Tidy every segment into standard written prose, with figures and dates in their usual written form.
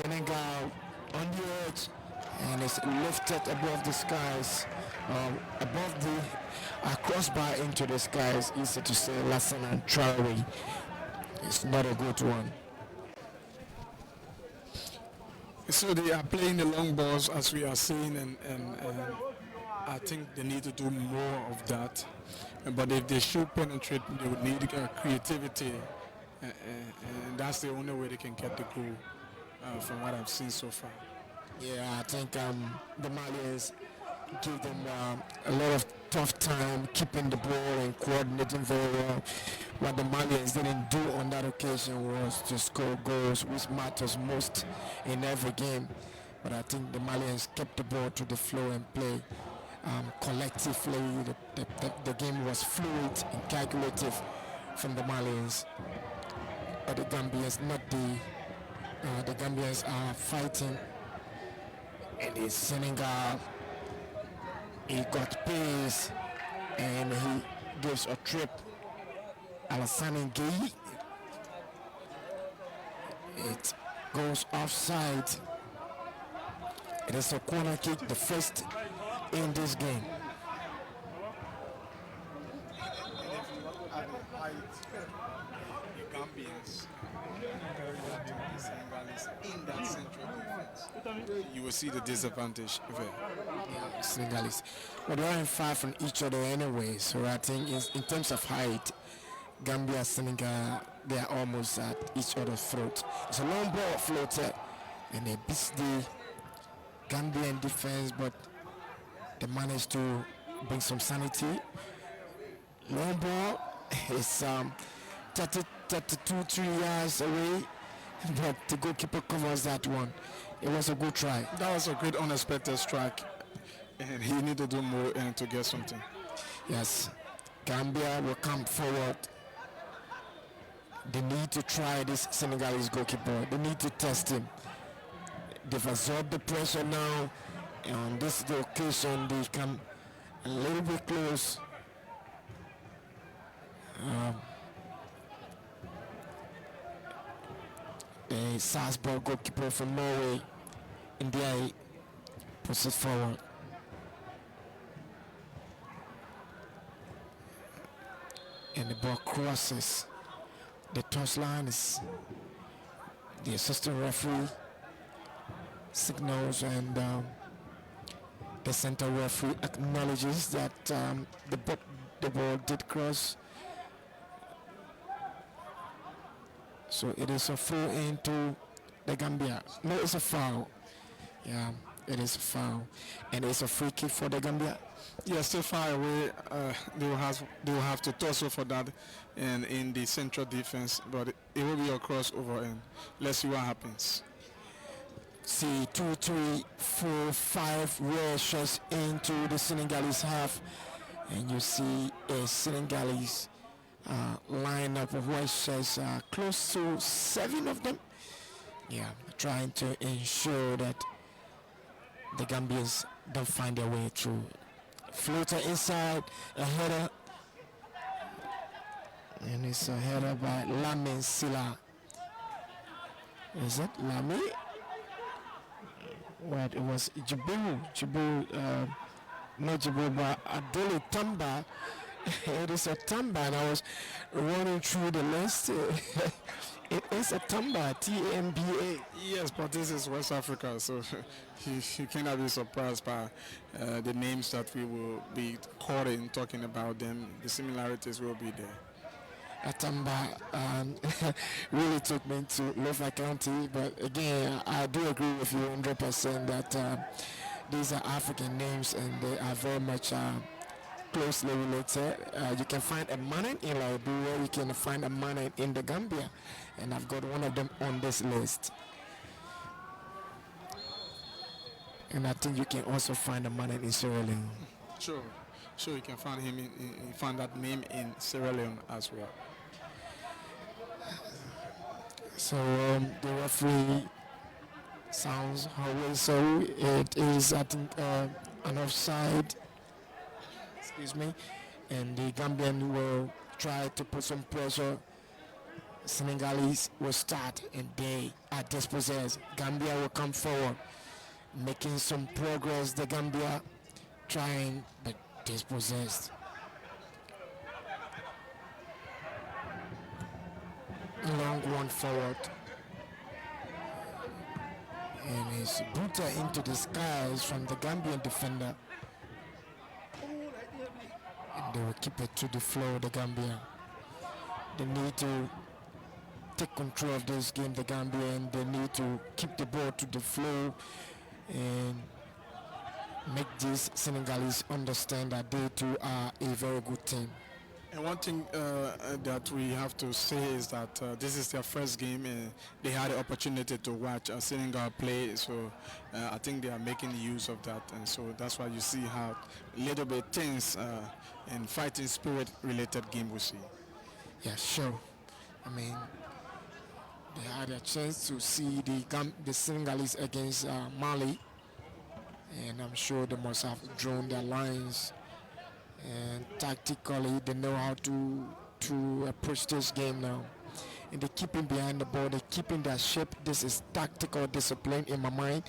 Senegal on the edge, and it's lifted above the skies, above the crossbar into the skies. Easy to say, Lassen and Traore. It's not a good one. So they are playing the long balls as we are seeing, and I think they need to do more of that. But if they should penetrate, they would need creativity, and that's the only way they can get the goal from what I've seen so far. Yeah, I think the Malians give them a lot of tough time keeping the ball and coordinating very well. What the Malians didn't do on that occasion was to score goals, which matters most in every game. But I think the Malians kept the ball to the flow and play collectively. The game was fluid and calculative from the Malians. But the Gambians, not the Gambians are fighting, and the Senegal, he got pace and he gives a trip. Alassane Gueye, it goes offside. It is a corner kick, the first in this game. The Gambians the Senegalese in that central defense, you will see the disadvantage there. Senegalese. But they aren't far from each other anyway, so I think in terms of height, Gambia, Senegal, they are almost at each other's throat. It's a long ball floater, and they beat the Gambian defense, but they managed to bring some sanity. Long ball is 32, 3 yards away, but the goalkeeper covers that one. It was a good try. That was a great unexpected strike, and he need to do more and to get something. Yes, Gambia will come forward. They need to try this Senegalese goalkeeper. They need to test him. They've absorbed the pressure now. And on this occasion, they come a little bit close. The Salzburg goalkeeper from Norway, India, puts it forward. And the ball crosses the touchline. Is the assistant referee signals, and the center referee acknowledges that the ball did cross. So it is a throw into the Gambia. No, it's a foul. Yeah, it is a foul, and it's a free kick for the Gambia. Yeah, still far away. They will have to tussle for that, and in the central defense, but it will be a crossover, and let's see what happens. See 2, 3, 4, 5 rare shots into the Senegalese half, and you see a Senegalese lineup of white shots, close to 7 of them. Yeah, trying to ensure that the Gambians don't find their way through. Floater inside, a header, and it's a header by Lamin Silla. Is it Lami? What, it was Jibril, not Jibril, but Adele Tamba. It is a Tamba, and I was running through the list. It is a Tamba, Tamba. Yes, but this is West Africa, so you cannot be surprised by the names that we will be quoting, talking about them. The similarities will be there. Atamba really took me to Lofa County, but again, I do agree with you 100% that these are African names and they are very much closely related. You can find a Manan in Liberia, you can find a Manan in the Gambia, and I've got one of them on this list. And I think you can also find a Manan in Sierra Leone. Sure, you can find him find that name in Sierra Leone as well. So the referee sounds always so. It is, I think, an offside. Excuse me. And the Gambian will try to put some pressure Senegalese will start and they are dispossessed. Gambia will come forward, making some progress. The Gambia trying but dispossessed. Long one forward. And it's booted into the skies from the Gambian defender. And they will keep it to the floor, the Gambia. They need to take control of this game, the Gambia, and they need to keep the ball to the floor and make these Senegalese understand that they too are a very good team. And one thing that we have to say is that this is their first game and they had the opportunity to watch Senegal play. So I think they are making use of that. And so that's why you see how a little bit tense and fighting spirit related game we see. Yeah, sure. I mean, they had a chance to see the Senegalese against Mali. And I'm sure they must have drawn their lines. And tactically, they know how to approach this game now. And they're keeping behind the ball, they're keeping their shape. This is tactical discipline in my mind.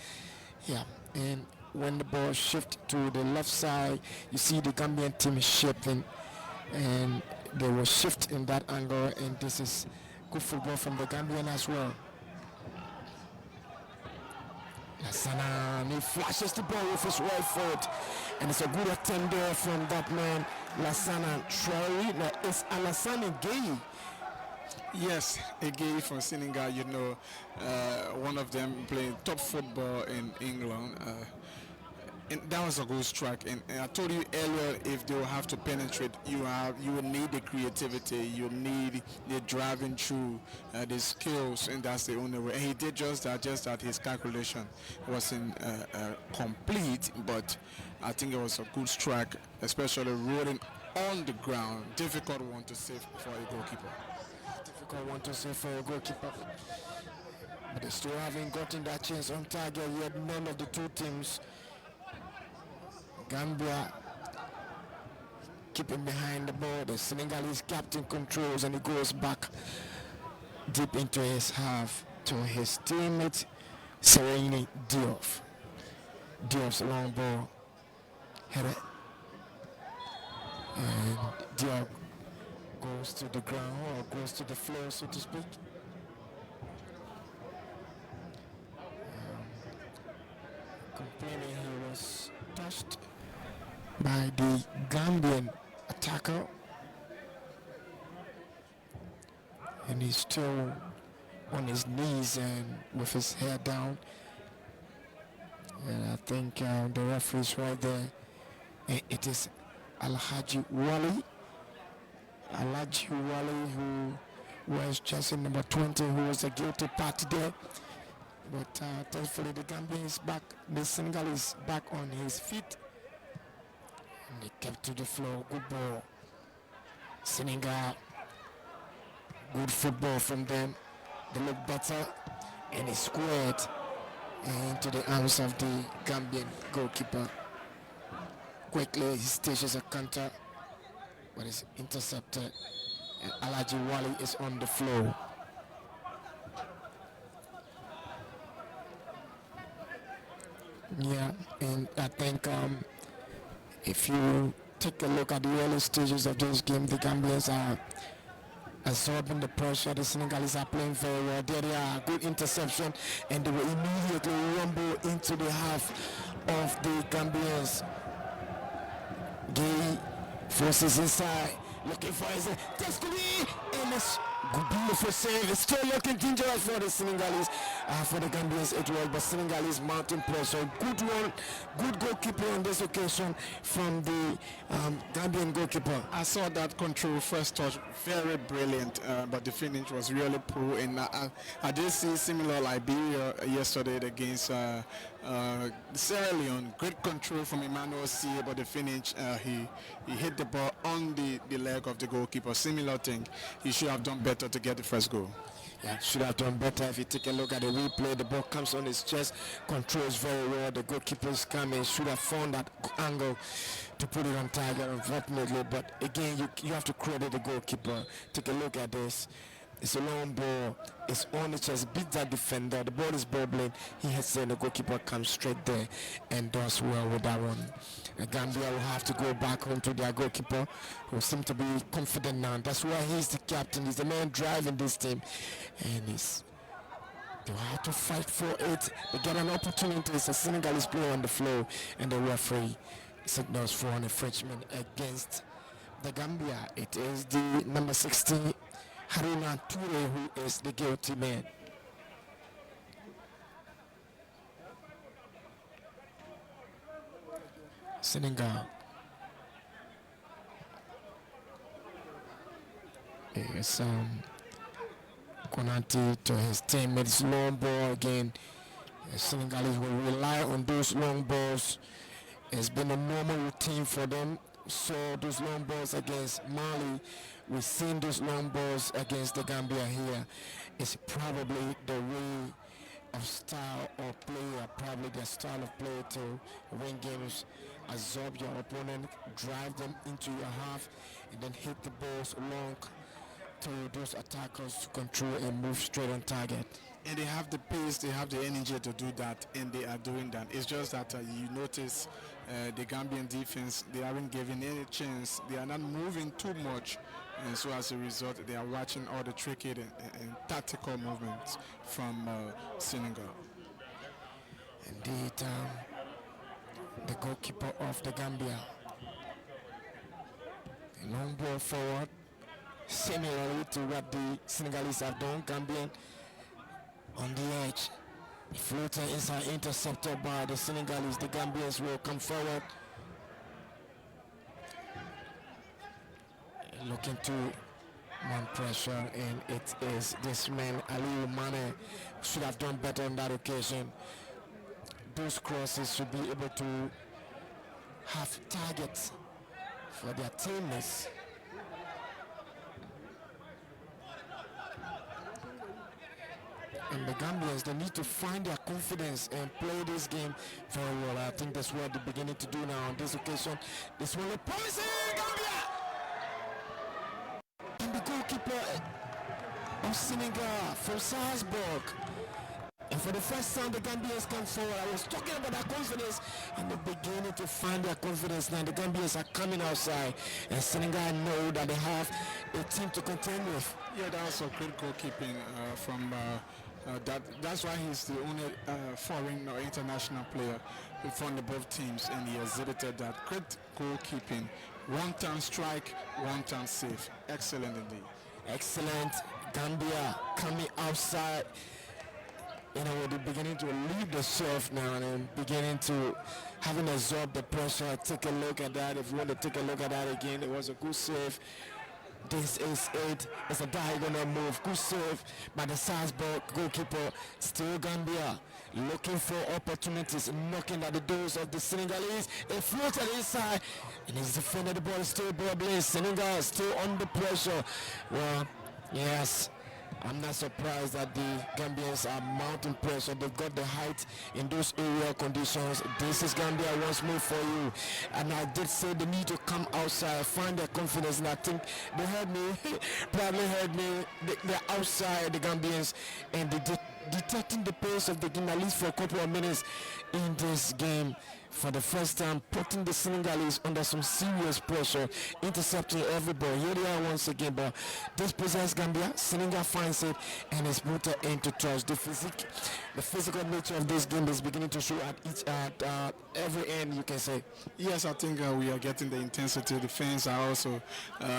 Yeah, and when the ball shifts to the left side, you see the Gambian team shifting, and they will shift in that angle. And this is good football from the Gambian as well. Lassana, and he flashes the ball with his right foot, and it's a good attempt there from that man, Lassana Traore. Now it's Alassane Gueye. Yes, a guy from Senegal, you know, one of them playing top football in England. And that was a good strike. And I told you earlier, if they will have to penetrate, you will need the creativity, you need the driving through, the skills, and that's the only way. And he did just that his calculation wasn't complete, but I think it was a good strike, especially rolling on the ground. Difficult one to save for a goalkeeper. Difficult one to save for a goalkeeper. But they still haven't gotten that chance on target yet. None of the two teams. Gambia keeping behind the ball. The Senegalese captain controls and he goes back deep into his half to his teammate Sereni Diouf. Diouf's long ball headed, and Diouf goes to the ground or goes to the floor, so to speak. Complaining he was touched by the Gambian attacker, and he's still on his knees and with his head down. And I think the referee's right there. And it is Alhaji Wali. Alhaji Wali, who was jersey number 20, who was a guilty party there. But thankfully the Gambian is back, the Senegal is back on his feet. And they kept to the floor, good ball. Senegal, good football from them. They look better, and it's squared into the arms of the Gambian goalkeeper. Quickly he stages a counter, but it's intercepted, and Alhaji Wali is on the floor. Yeah, and I think if you take a look at the early stages of this game, the Gambians are absorbing the pressure. The Senegalese are playing very well. There they are, good interception, and they will immediately rumble into the half of the Gambians. Gay forces inside, looking for his this could be, and it's good, beautiful save. It's still looking dangerous for the Senegalese, for the Gambians as well, but Senegalese mounting pressure. Good one, good goalkeeper on this occasion from the Gambian goalkeeper. I saw that control first touch, very brilliant, but the finish was really poor. And I did see similar Liberia yesterday against Sierra Leone. Great control from Emmanuel C, but the finish, he hit the ball on the leg of the goalkeeper. Similar thing, he should have done better to get the first goal. Yeah, should have done better. If you take a look at the replay, the ball comes on his chest, controls very well. The goalkeeper is coming, should have found that angle to put it on target, unfortunately. But again, you have to credit the goalkeeper. Take a look at this. It's a long ball. It's on the chest. Beat that defender. The ball is bubbling. He hits it and the goalkeeper comes straight there and does well with that one. Gambia will have to go back home to their goalkeeper, who seems to be confident now. That's why he's the captain. He's the man driving this team. And they'll have to fight for it. They get an opportunity. It's a Senegalese player on the floor. And the referee signals for an infringement against the Gambia. It is the number 16, Haruna Toure, who is the guilty man. Senegal. Yes, Konate to his teammates, long ball again. Senegalese will rely on those long balls. It's been a normal routine for them. So those long balls against Mali, we've seen those long balls against the Gambia here. It's probably the way of style or play, probably their style of play to win games. Absorb your opponent, drive them into your half, and then hit the balls long to those attackers to control and move straight on target. And they have the pace, they have the energy to do that, and they are doing that. It's just that you notice the Gambian defense, they aren't giving any chance. They are not moving too much, and so as a result, they are watching all the tricky and tactical movements from Senegal. Indeed, the goalkeeper of the Gambia. The long ball forward, similarly to what the Senegalese have done. Gambian on the edge. The floater is intercepted by the Senegalese. The Gambians will come forward. Looking to mount pressure, and it is this man, Ali Mane, should have done better on that occasion. Those crosses should be able to have targets for their teammates. And the Gambians, they need to find their confidence and play this game very well. I think that's what they're beginning to do now on this occasion. This one is promising, Gambia! And the goalkeeper of Senegal from Salzburg. And for the first time, the Gambians come forward. I was talking about their confidence, and they're beginning to find their confidence now. The Gambians are coming outside, and Senegal know that they have a team to contend with. Yeah, that was a great goalkeeping from that's why he's the only foreign or international player from the both teams, and he exhibited that great goalkeeping. One-time strike, one-time save. Excellent indeed. Excellent. Gambia coming outside. They're beginning to leave the surf now and beginning to having absorbed the pressure. Take a look at that. If you want to take a look at that again, it was a good save. This is it. It's a diagonal move. Good save by the Salzburg goalkeeper. Still Gambia looking for opportunities, knocking at the doors of the Senegalese. They floated inside, and he's defended. The ball is still bubbling. Senegal still under pressure. Well, yes. I'm not surprised that the Gambians are mounting pressure. They've got the height in those aerial conditions. This is Gambia once more for you. And I did say they need to come outside, find their confidence, and I think they heard me, probably heard me. They're outside, the Gambians, and they're detecting the pace of the game at least for a couple of minutes in this game. For the first time, putting the Senegalese under some serious pressure, intercepting every ball. Here they are once again, but this possesses Gambia. Senegal finds it and is put into touch. The physical nature of this game is beginning to show at every end, you can say. Yes, I think we are getting the intensity. The fans are also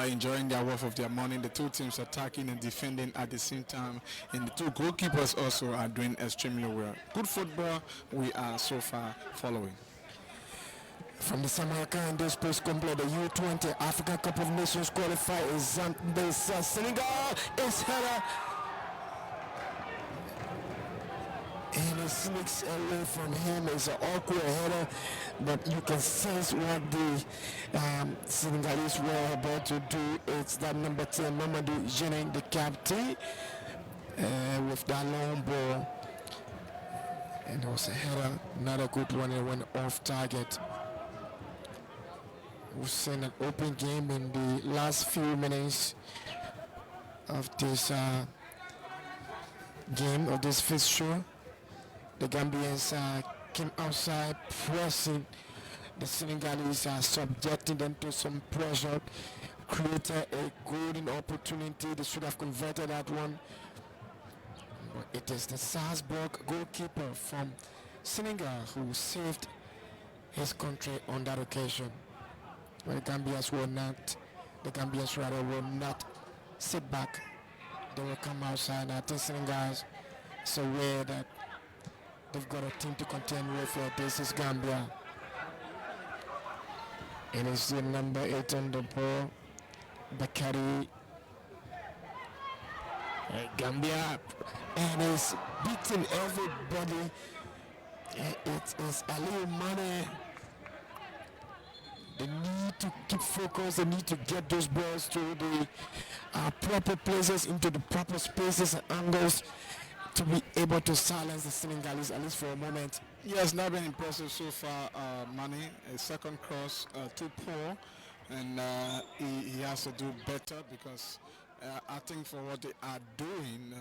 enjoying their worth of their money. The two teams attacking and defending at the same time, and the two goalkeepers also are doing extremely well. Good football we are so far following. From the Samarica and this post complete the U20 African Cup of Nations qualifier is Senegal is header, and it sneaks away from him. It's an awkward header, but you can sense what the Senegalese were about to do. It's that number 10 Mamadou Jenin, the captain, with that long ball, and it was a header, not a good one. It went off target. We've seen an open game in the last few minutes. of this game, of this fixture. The Gambians came outside pressing the Senegalese, subjecting them to some pressure, created a golden opportunity. They should have converted that one. But it is the Salzburg goalkeeper from Senegal who saved his country on that occasion. Well, the Gambians rather will not sit back. They will come outside. I think Senegal is aware that they've got a team to contend with. This is Gambia. It is the number 8 on the ball, Bakari. Gambia, and is beating everybody. It is Ali Mane. They need to keep focused. They need to get those balls to the proper places, into the proper spaces and angles to be able to silence the Senegalese, at least for a moment. Yes, not been impressive so far, Mane. A second cross, too poor, and he has to do better because I think for what they are doing,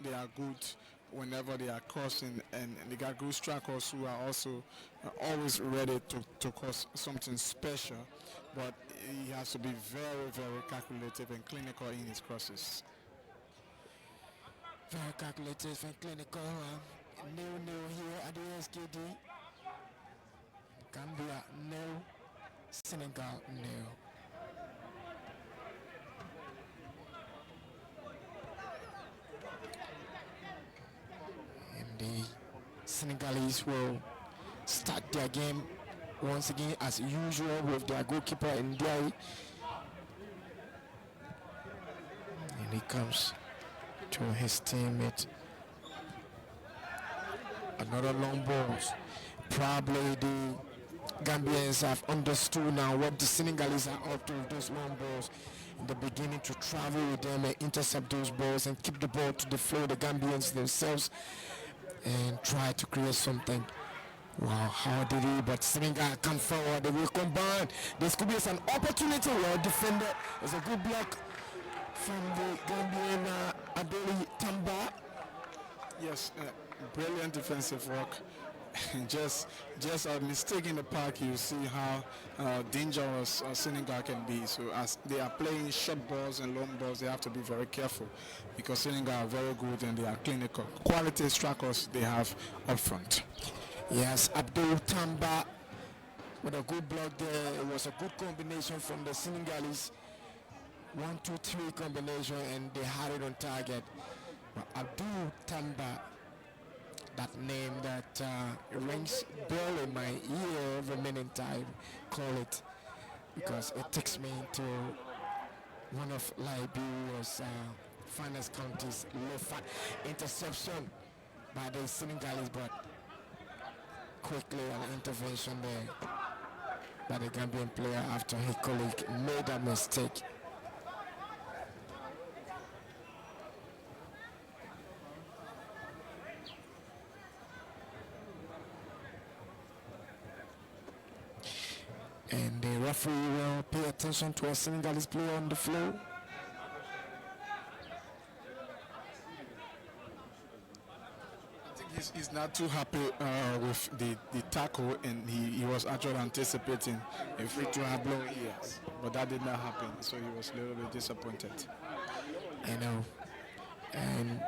they are good whenever they are crossing, and they got good strikers who are also always ready to cause something special, but he has to be very, very calculative and clinical in his crosses. Very calculative and clinical. New here at the SKD. Gambia, no. Senegal, no. And the Senegalese will start their game once again as usual with their goalkeeper in Ndiaye. And he comes to his teammate. Another long balls. Probably the Gambians have understood now what the Senegalese are up to with those long balls. In the beginning to travel with them and intercept those balls and keep the ball to the flow, the Gambians themselves, and try to create something. Wow, how did he? But Senegal come forward. They will combine. This could be an opportunity. Well defended. There's a good block from the Gambian Adeli Tamba. Yes, brilliant defensive work. just a mistake in the park, you see how dangerous Senegal can be. So as they are playing short balls and long balls, they have to be very careful because Senegal are very good and they are clinical. Quality strikers they have up front. Yes, Abdul Tamba with a good block there. It was a good combination from the Senegalese. 1-2-3 combination, and they had it on target. But Abdul Tamba, that name that rings bell in my ear every minute I call it, because it takes me to one of Liberia's finest counties. Lofa interception by the Senegalese, but quickly an intervention there by the Gambian player after his colleague made a mistake. And the referee will pay attention to a Senegalese player on the floor. I think he's not too happy with the tackle, and he was actually anticipating a free to have blow. Yes, but that did not happen, so he was a little bit disappointed. I know. And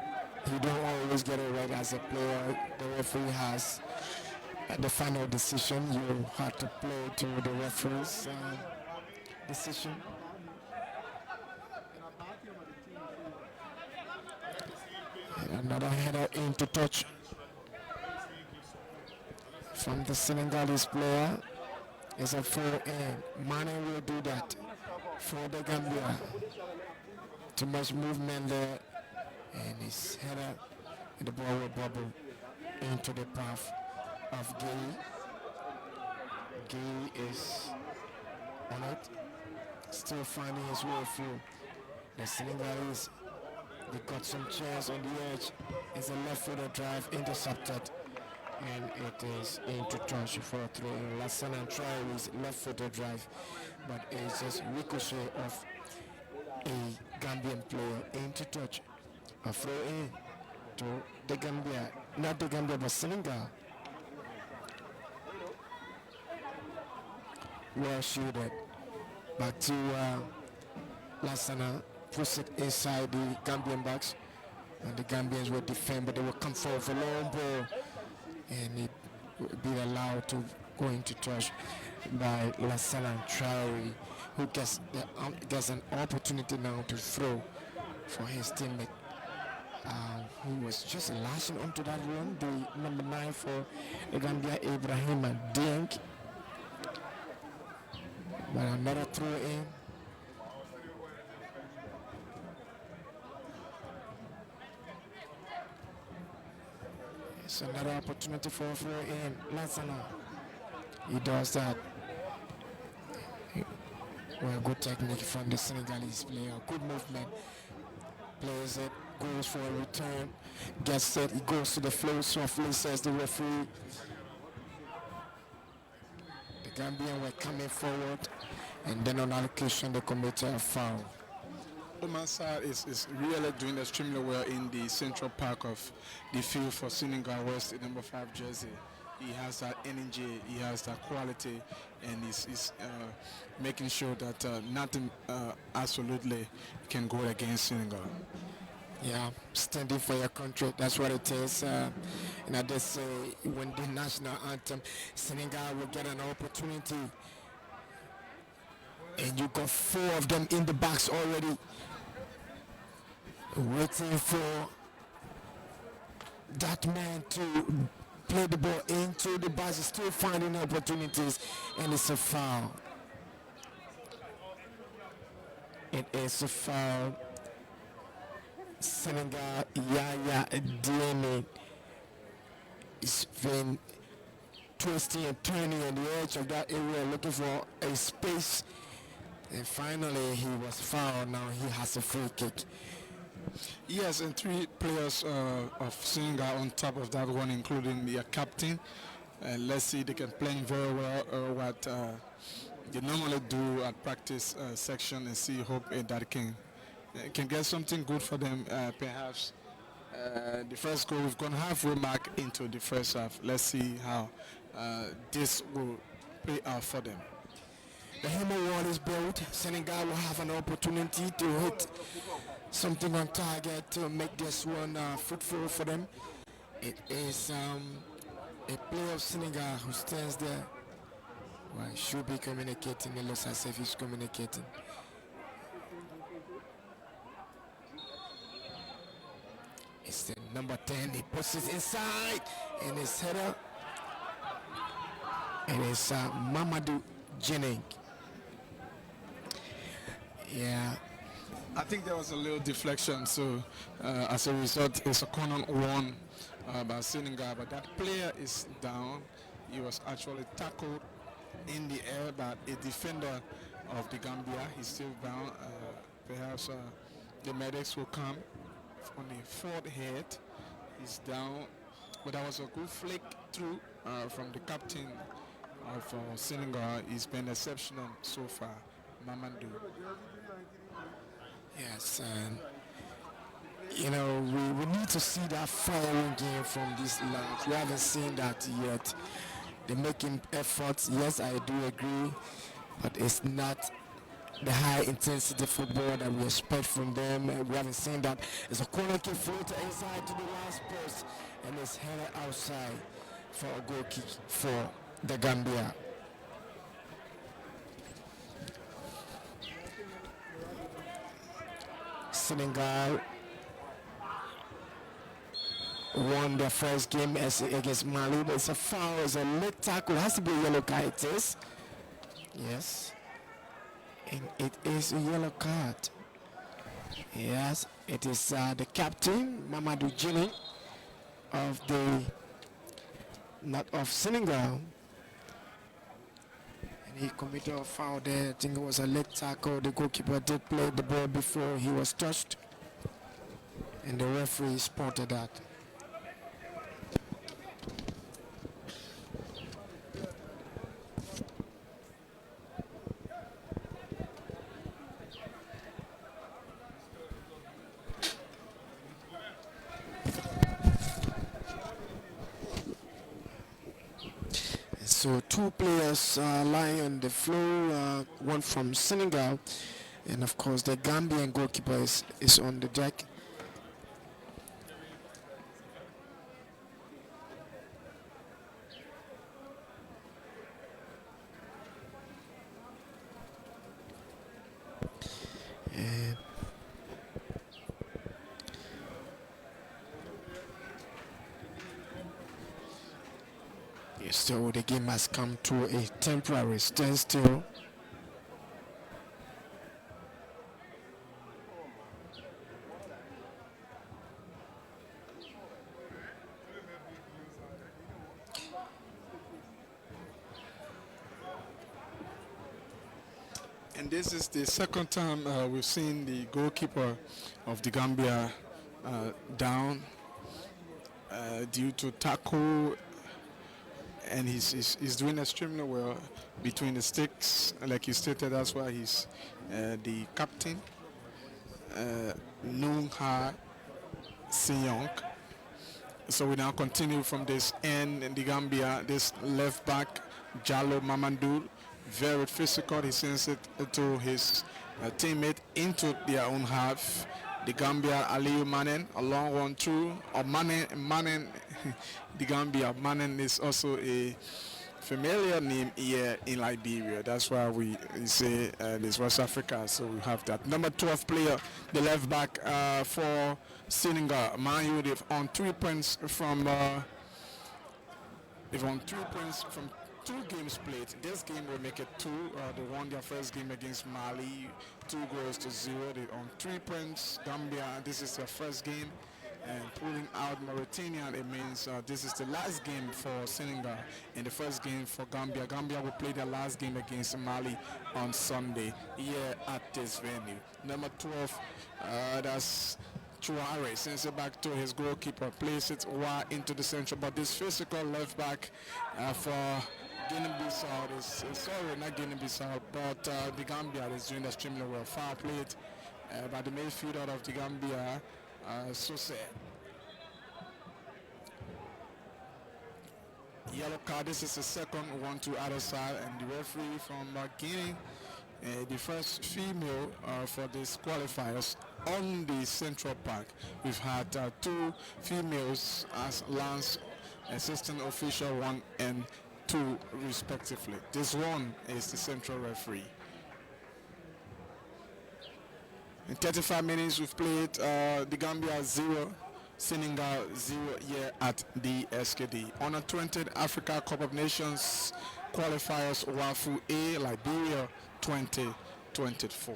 he don't always get it right as a player. The referee has the final decision. You have to play to the referee's decision. And another header into touch from the Senegalese player is a full end. Mane will do that for the Gambia. Too much movement there, and his header, and the ball will bubble into the path of Gay. Gay is on it, still finding his way through. The Senegalese, they got some chance on the edge. It's a left-footed drive intercepted, and it is into touch for a throw. Lassan and Traore's left-footed drive, but it's just ricochet off a Gambian player into touch. A throw in to the Gambia, not the Gambia but Senegal. Well shooted. Back to Lassana, push it inside the Gambian box. And the Gambians will defend, but they will come forward for long ball. And it will be allowed to go into touch by Lassana Traore, who gets an opportunity now to throw for his teammate. Who was just lashing onto that run, the number 9 for the Gambia, Ibrahim Dieng. But another throw in. It's another opportunity for a throw in. Lassana. He does that. Well, good technique from the Senegalese player. Good movement. Plays it, goes for a return, gets set, he goes to the floor softly, says the referee. The Gambian were coming forward, and then on allocation they committed a foul. Oman Sarr is really doing extremely well in the central part of the field for Senegal West, the number 5 jersey. He has that energy, he has that quality, and he's making sure that nothing absolutely can go against Senegal. Yeah, standing for your country, that's what it is. And they say when the national anthem, Senegal will get an opportunity. And you got 4 of them in the box already, waiting for that man to play the ball into the box, still finding opportunities, and it's a foul. It is a foul. Senegal, Yaya Diémé is been twisting and turning on the edge of that area looking for a space, and finally he was fouled. Now he has a free kick. Yes, and 3 players of Senegal on top of that one, including the captain. Let's see, they can play very well what they normally do at practice section, and see, hope that can get something good for them. Perhaps the first goal, we've gone halfway mark into the first half. Let's see how this will play out for them. The hammer wall is built. Senegal will have an opportunity to hit something on target to make this one fruitful for them. It is a player of Senegal who stands there. Well, should be communicating. It looks as if he's communicating. It's the number 10. He puts it inside, and his header. And it's Mamadou Djené. Yeah. I think there was a little deflection, so as a result, it's a corner one by Senegal. But that player is down. He was actually tackled in the air by a defender of the Gambia. He's still down. Perhaps the medics will come on the 4th head. He's down, but that was a good flick through from the captain of Senegal. He's been exceptional so far, Mamadou. Yes, and we need to see that firing game from this lads. We haven't seen that yet. They're making efforts, yes, I do agree, but it's not the high intensity football that we expect from them. We haven't seen that. It's a corner kick floater inside to the last post, and it's headed outside for a goal kick for the Gambia. Senegal won their first game against Mali, but it's a foul, it's a late tackle. It has to be a yellow card. It is. Yes. And it is a yellow card. Yes, it is the captain, Mamadou Djené, of Senegal. And he committed a foul there. I think it was a late tackle. The goalkeeper did play the ball before he was touched. And the referee spotted that. So two players lying on the floor, one from Senegal, and of course the Gambian goalkeeper is on the deck. And so the game has come to a temporary standstill. And this is the second time we've seen the goalkeeper of the Gambia down due to tackle, and he's doing extremely well between the sticks. Like you stated, that's why he's the captain, Nung Ha Siyong. So we now continue from this end in the Gambia. This left back, Jallo Mamadou, very physical. He sends it to his teammate into their own half. The Gambia, Aliyu Manen, a long one through. Or Manen, the Gambia. Manen is also a familiar name here in Liberia. That's why we say this West Africa. So we have that. Number 12 player, the left back for Senegal. Man U, they've on 3 points from two games played. This game will make it two. They won their first game against Mali, 2-0. They on 3 points. Gambia, this is their first game. And pulling out Mauritania, it means this is the last game for Senegal and the first game for Gambia. Gambia will play their last game against Mali on Sunday here at this venue. Number 12, that's Traore, sends it back to his goalkeeper, plays it wide into the center, but this physical left back for Guinea-Bissau not Guinea-Bissau, but the Gambia is doing extremely well. Foul played by the midfielder of the Gambia, Sose. Yellow card, this is the second one to other side, and the referee from Guinea, the first female for these qualifiers on the Central Park. We've had two females as lance assistant official, 1 and 2 respectively. This one is the central referee. In 35 minutes we've played the Gambia 0, Senegal 0 here at the SKD. On the 20th Africa Cup of Nations qualifiers WAFU A, Liberia 2024.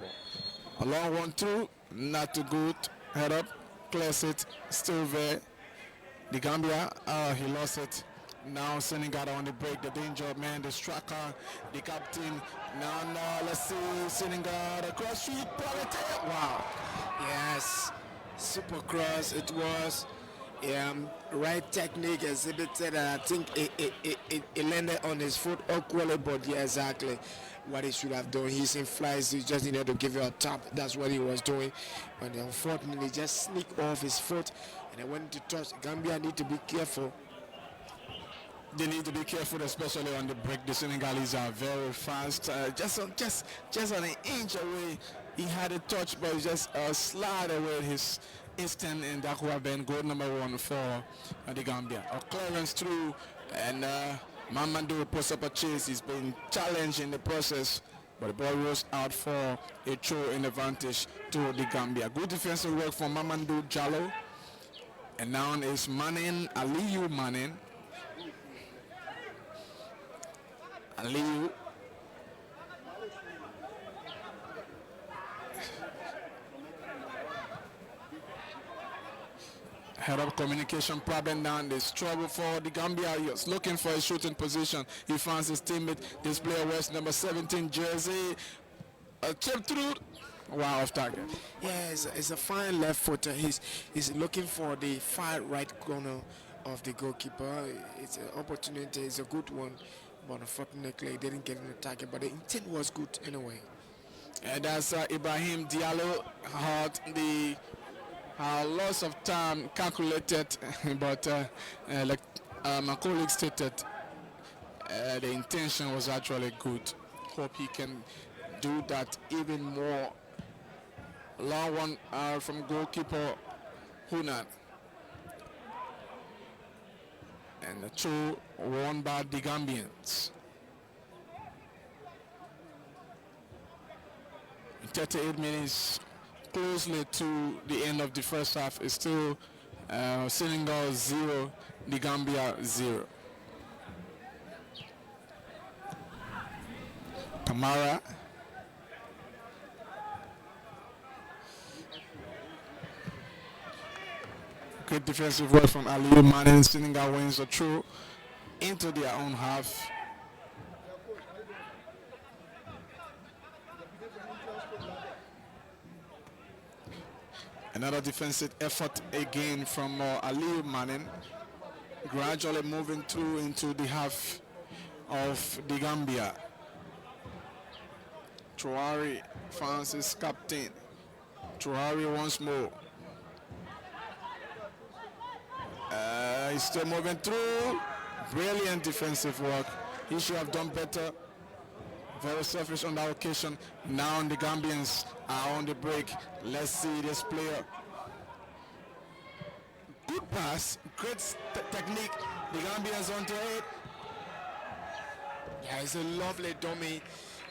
A long one through, not too good. Head up, clears it, still there. The Gambia, he lost it. Now Senegal on the break, the danger man, the striker, the captain. Now, let's see Senegal, the cross street, quality. Wow. Yes, super cross it was. Right technique exhibited, and I think it landed on his foot awkwardly, but yeah, exactly what he should have done. He's in flies, he just needed to give it a tap. That's what he was doing, but unfortunately just sneaked off his foot, and then went to touch. Gambia need to be careful. They need to be careful, especially on the break. The Senegalese are very fast. Just on an inch away, he had a touch, but just slide away his instant, and that would have been goal number 1 for the Gambia. A clearance through, and Mamadou puts up a chase. He's been challenged in the process, but the ball rolls out for a throw in advantage to the Gambia. Good defensive work from Mamadou Jallo, and now is Aliyu Manen. Aliyu. Head up communication problem down. There's trouble for the Gambia. He's looking for a shooting position. He finds his teammate. This player wears number 17 jersey. A chip through. Wow, off target. Yeah, it's a fine left footer. He's looking for the far right corner of the goalkeeper. It's an opportunity. It's a good one. But unfortunately, he didn't get in the target. But the intent was good anyway. And that's Ibrahim Diallo had the loss of time calculated, but like my colleague stated, The intention was actually good. Hope he can do that even more. Long one from goalkeeper Hunan. And the two won by the Gambians. In 38 minutes, closely to the end of the first half, is still Senegal 0, the Gambia 0. Kamara. Good defensive work from Aliou Mane. Senegal wins the throw into their own half. Another defensive effort again from Aliou Mane, gradually moving through into the half of the Gambia. Traoré, Francis captain. Traoré once more. He's still moving through. Brilliant defensive work. He should have done better. Very selfish on that occasion. Now the Gambians are on the break. Let's see this player. Good pass, great technique. The Gambians onto it. Yeah, it's a lovely dummy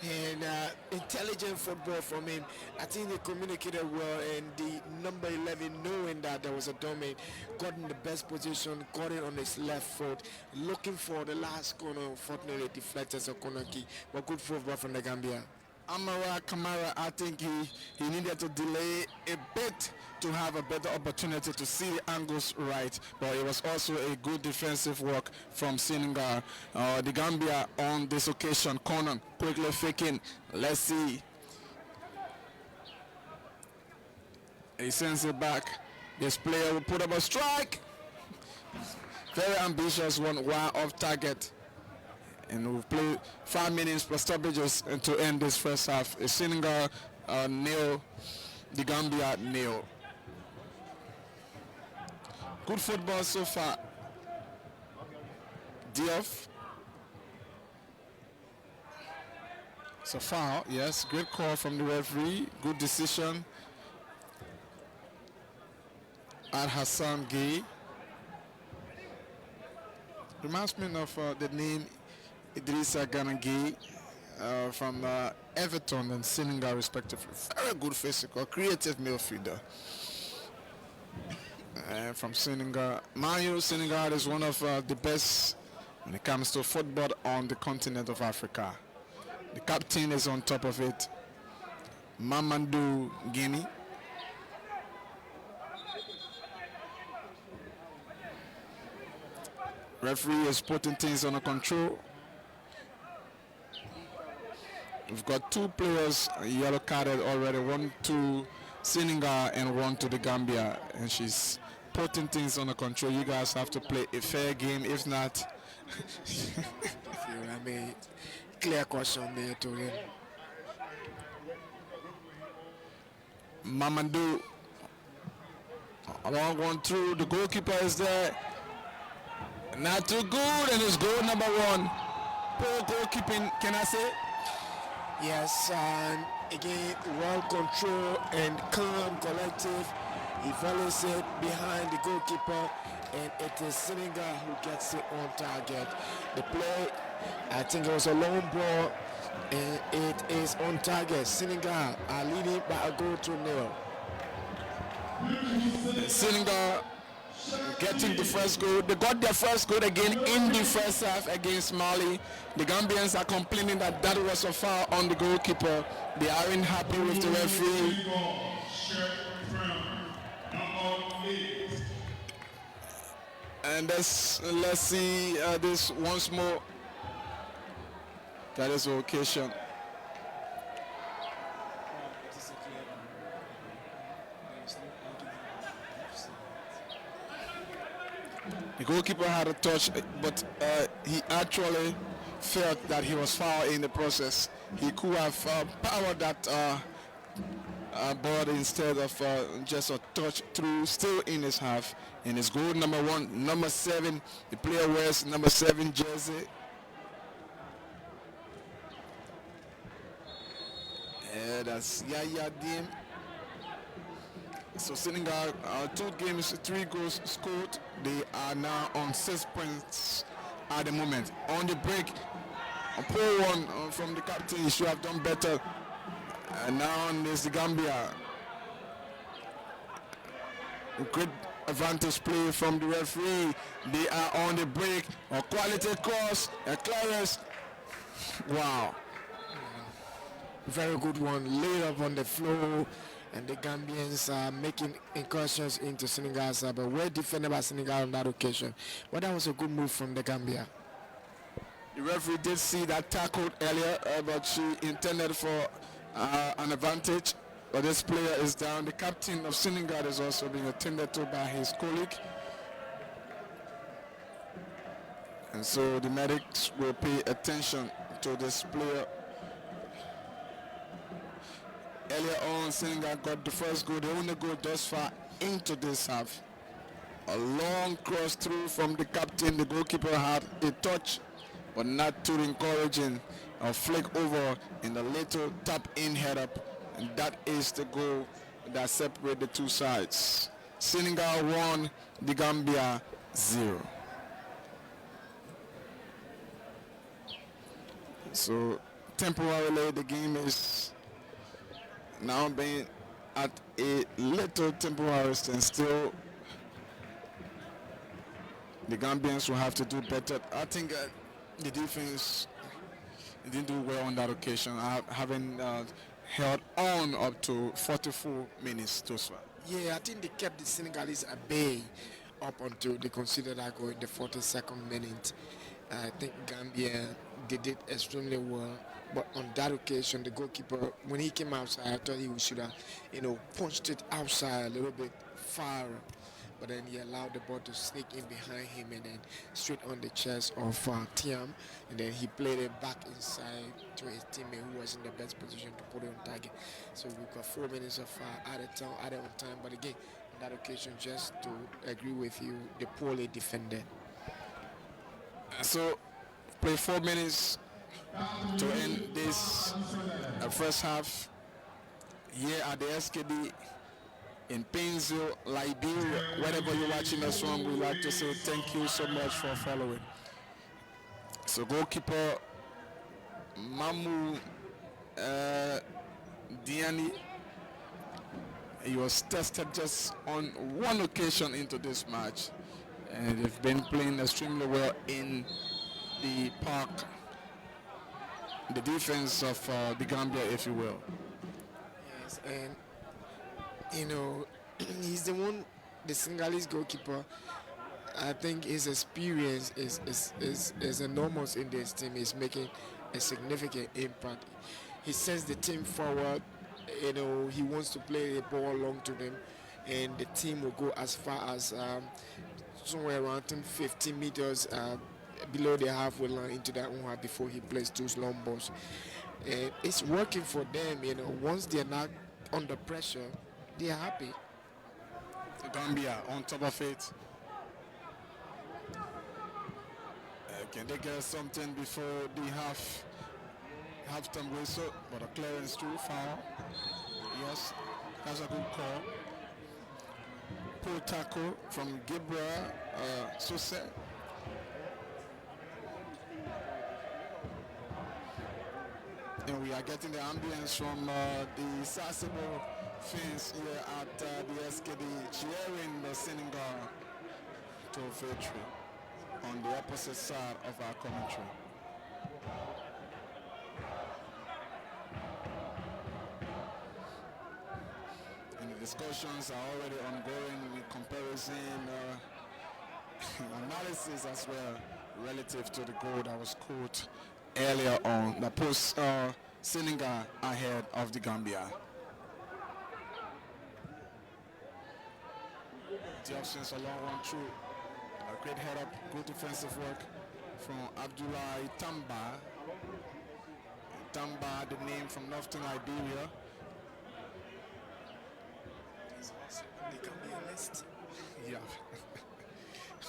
and intelligent football from him. I think they communicated well, and the number 11, knowing that there was a dummy, got in the best position, got it on his left foot, looking for the last corner. Unfortunately, deflected as a corner kick, but good football from the Gambia. Amara Kamara, I think he needed to delay a bit to have a better opportunity to see the angles right, but it was also a good defensive work from Senegal. The Gambia on this occasion, Conan quickly faking. Let's see. He sends it back. This player will put up a strike. Very ambitious one while off target. And we'll play 5 minutes plus stoppages to end this first half. Senegal nil, the Gambia nil. Good football so far. Diouf. So far, yes, great call from the referee. Good decision. Al Hassan Gay. Reminds me of the name Idrissa Gana Gueye from Everton and Senegal respectively. Very good physical, creative midfielder. From Senegal. Senegal is one of the best when it comes to football on the continent of Africa. The captain is on top of it. Mamadou Guinea. Referee is putting things under control. We've got 2 players yellow carded already, one to Senegal and one to the Gambia, and she's putting things under control. You guys have to play a fair game, if not. I mean, clear caution there to him. Mamadou, long one through. The goalkeeper is there. Not too good, and it's goal number 1. Poor goalkeeping, can I say? Yes, and again, well controlled and calm, collective. He follows it behind the goalkeeper, and it is Senegal who gets it on target. The play, I think it was a long ball, and it is on target. Senegal are leading by a goal to 0. Senegal getting the first goal. They got their first goal again in the first half against Mali. The Gambians are complaining that was a foul on the goalkeeper. They aren't happy with the referee. And let's see this once more. That is the occasion. The goalkeeper had a touch, but he actually felt that he was foul in the process. He could have powered that ball instead of just a touch through, still in his half. And his goal number 1, number 7. The player wears number 7 jersey. That's Yaya Diem. So Senegal, 2 games, 3 goals scored. They are now on 6 points at the moment. On the break, a poor one from the captain. He should have done better. And now there's the Gambia. Good advantage play from the referee. They are on the break. A quality cross, a clearance. Wow. Very good one, laid up on the floor, and the Gambians are making incursions into Senegal's side, but well defended by Senegal on that occasion. But that was a good move from the Gambia. The referee did see that tackle earlier, but she intended for an advantage. But this player is down. The captain of Senegal is also being attended to by his colleague. And so the medics will pay attention to this player. Earlier on, Senegal got the first goal, the only goal thus far into this half. A long cross through from the captain. The goalkeeper had a touch, but not too encouraging. A flick over in the little tap-in head-up, and that is the goal that separates the two sides. Senegal 1, the Gambia 0. So temporarily the game is now being at a little temporary standstill. The Gambians will have to do better. I think the defense didn't do well on that occasion, having held on up to 44 minutes so far. Yeah, I think they kept the Senegalese at bay up until they considered that goal in the 42nd minute. I think Gambia did it extremely well, but on that occasion, the goalkeeper, when he came outside, I thought he should have, punched it outside a little bit far, but then he allowed the ball to sneak in behind him and then straight on the chest of Thiam, and then he played it back inside to his teammate who was in the best position to put it on target. So we've got 4 minutes of added on time, but again, on that occasion, just to agree with you, they poorly defended. So play 4 minutes to end this first half here at the SKD in Painesville, Liberia. Wherever you're watching us from, we'd like to say thank you so much for following. So goalkeeper Mamu Diani, he was tested just on one occasion into this match, and they've been playing extremely well in the park, the defense of the Gambia, if you will. Yes, and he's the Senegalese goalkeeper. I think his experience is enormous in this team. He's making a significant impact. He sends the team forward. He wants to play the ball long to them, and the team will go as far as somewhere around 50 meters below the halfway line into that one before he plays 2 long balls. And it's working for them. Once they're not under pressure, they're happy. Gambia on top of it. Can they get something before the halftime whistle? But a clearance through foul. Yes, that's a good call. Poor tackle from Gabriel Sose. And we are getting the ambience from the Sasebo fans here at the SKD, cheering the Senegal to victory on the opposite side of our commentary. And the discussions are already ongoing with comparison analysis as well relative to the goal that was scored earlier on that puts Senegal ahead of the Gambia. The options a long one through. A great head up, good defensive work from Abdullah Tamba. Tamba, the name from Northern Liberia. He's also on the Gambia list. Yeah.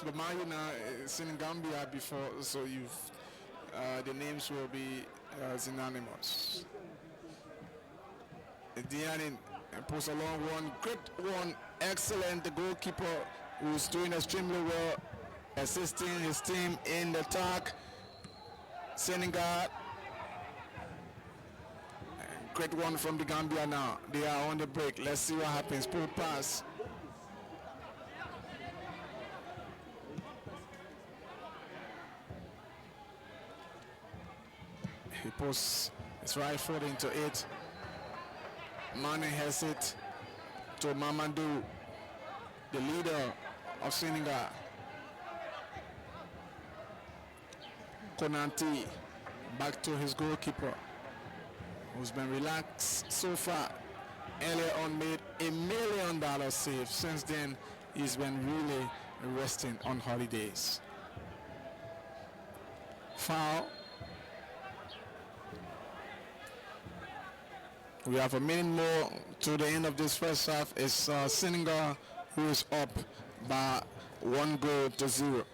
But now you know, seen Gambia before, so the names will be synonymous. Dianin posts a long one, great one, excellent. The goalkeeper who's doing extremely well, assisting his team in the attack. Senegal, great one from the Gambia now. They are on the break. Let's see what happens. Pull pass. He posts his right foot into it. Mane has it to Mamadou, the leader of Senegal. Konanti back to his goalkeeper, who's been relaxed so far. Earlier on made $1 million save. Since then, he's been really resting on holidays. Foul. We have a minute more to the end of this first half. It's Senegal who is up by 1-0.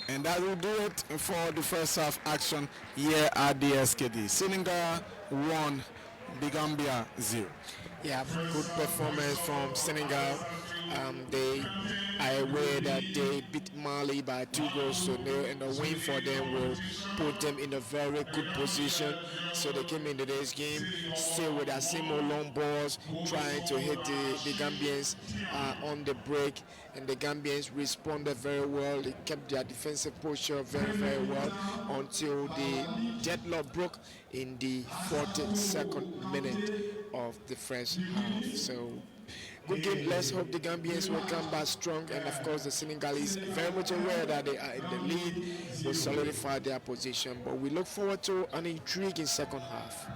And that will do it for the first half action here at the SKD. Senegal 1, the Gambia 0. Yeah, good performance from Senegal. They are aware that they beat Mali by 2 goals, so and a win for them will put them in a very good position. So they came into this game still with their same old long balls, trying to hit the Gambians on the break, and the Gambians responded very well. They kept their defensive posture very, very well until the deadlock broke in the 42nd minute of the first half. So good game. Let's hope the Gambians will come back strong, and of course the Senegalese very much aware that they are in the lead, will solidify their position. But we look forward to an intriguing second half.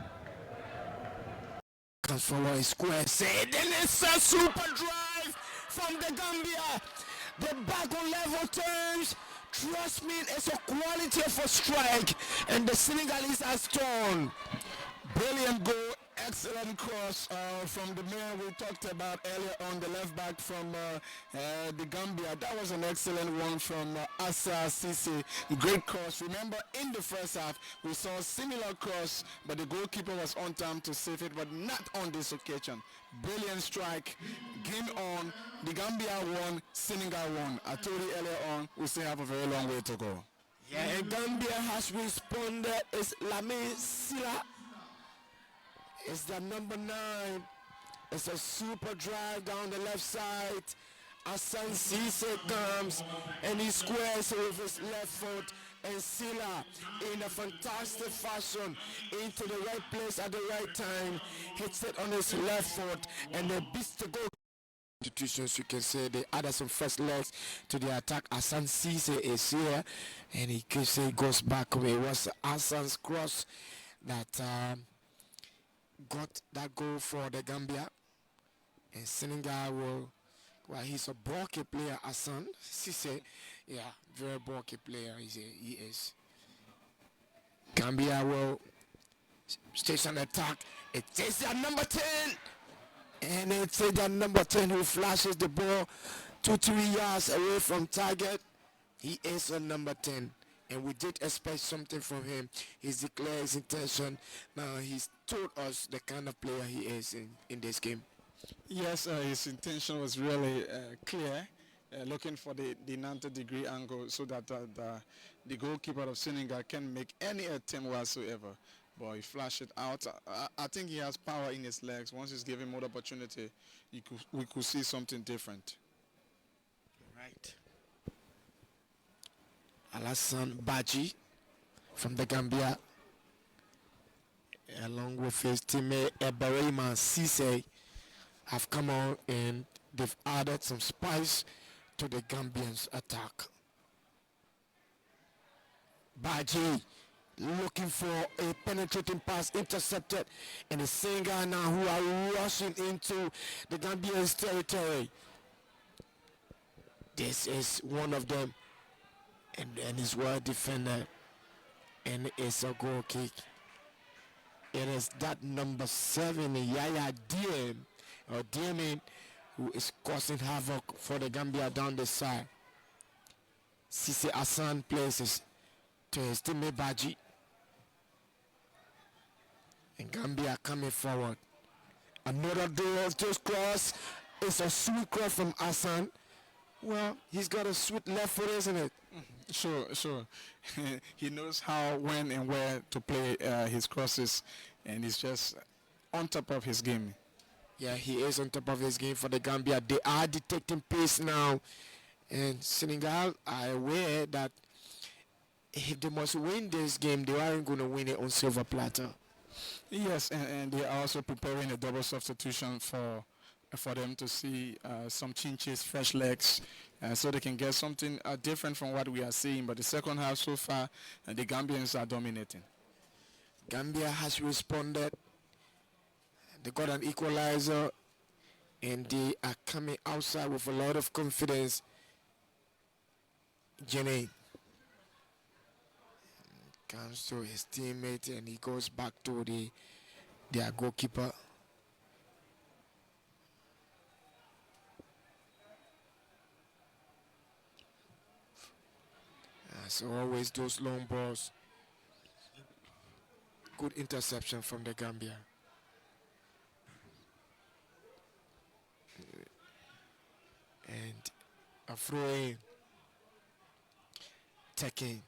Comes forward, square, say, then it's a super drive from the Gambia. The back on level terms. Trust me, it's a quality of a strike, and the Senegalese are torn. Brilliant goal, excellent cross from the man we talked about earlier on, the left back from the Gambia. That was an excellent one from Assa Cisse. Great cross. Remember, in the first half, we saw a similar cross, but the goalkeeper was on time to save it, but not on this occasion. Brilliant strike. Game on. The Gambia won, Senegal won. I told you earlier on, we still have a very long way to go. Yeah, and Gambia has responded. It's Lamine Silla. It's the number 9. It's a super drive down the left side. Hassan Cisse comes and he squares it with his left foot, and Silla in a fantastic fashion into the right place at the right time, hits it on his left foot, and they beats the goal. Institutions, you can say they added some first legs to the attack. Hassan Cisse is here, and he can say goes back away. It was Hassan's cross that got that goal for the Gambia, and Senegal will, well, he's a bulky player, Hassan Cisse. Yeah, very bulky player he is. Gambia will station attack. It is their number 10, and it's their number 10 who flashes the ball 2-3 yards away from target. He is a number 10. And we did expect something from him. He's declared his intention. Now he's told us the kind of player he is in this game. Yes, his intention was really clear, looking for the 90-degree angle so that the goalkeeper of Senegal can make any attempt whatsoever. But he flashed it out. I think he has power in his legs. Once he's given more opportunity, we could see something different. Right. Alassane Badji from the Gambia, along with his teammate Ebarima Cisse, have come on and they've added some spice to the Gambians' attack. Badji looking for a penetrating pass, intercepted, and the Senegal now who are rushing into the Gambians' territory. This is one of them. And he's well defended, and it's a goal kick. It is that number 7, Yaya Diame, who is causing havoc for the Gambia down the side. Cisse Hassan places to his teammate Badji. And Gambia coming forward. Another door just cross. It's a sweet cross from Hassan. Well, he's got a sweet left foot, isn't it? Sure. He knows how, when, and where to play his crosses, and he's just on top of his game. Yeah, he is on top of his game for the Gambia. They are detecting pace now. And Senegal are aware that if they must win this game, they aren't going to win it on silver platter. Yes, and they are also preparing a double substitution for them to see some chinches, fresh legs, so they can get something different from what we are seeing. But the second half so far, the Gambians are dominating. Gambia has responded. They got an equalizer, and they are coming outside with a lot of confidence. Jenny comes to his teammate, and he goes back to their goalkeeper. So always those long balls. Good interception from the Gambia. And a throw in. Taking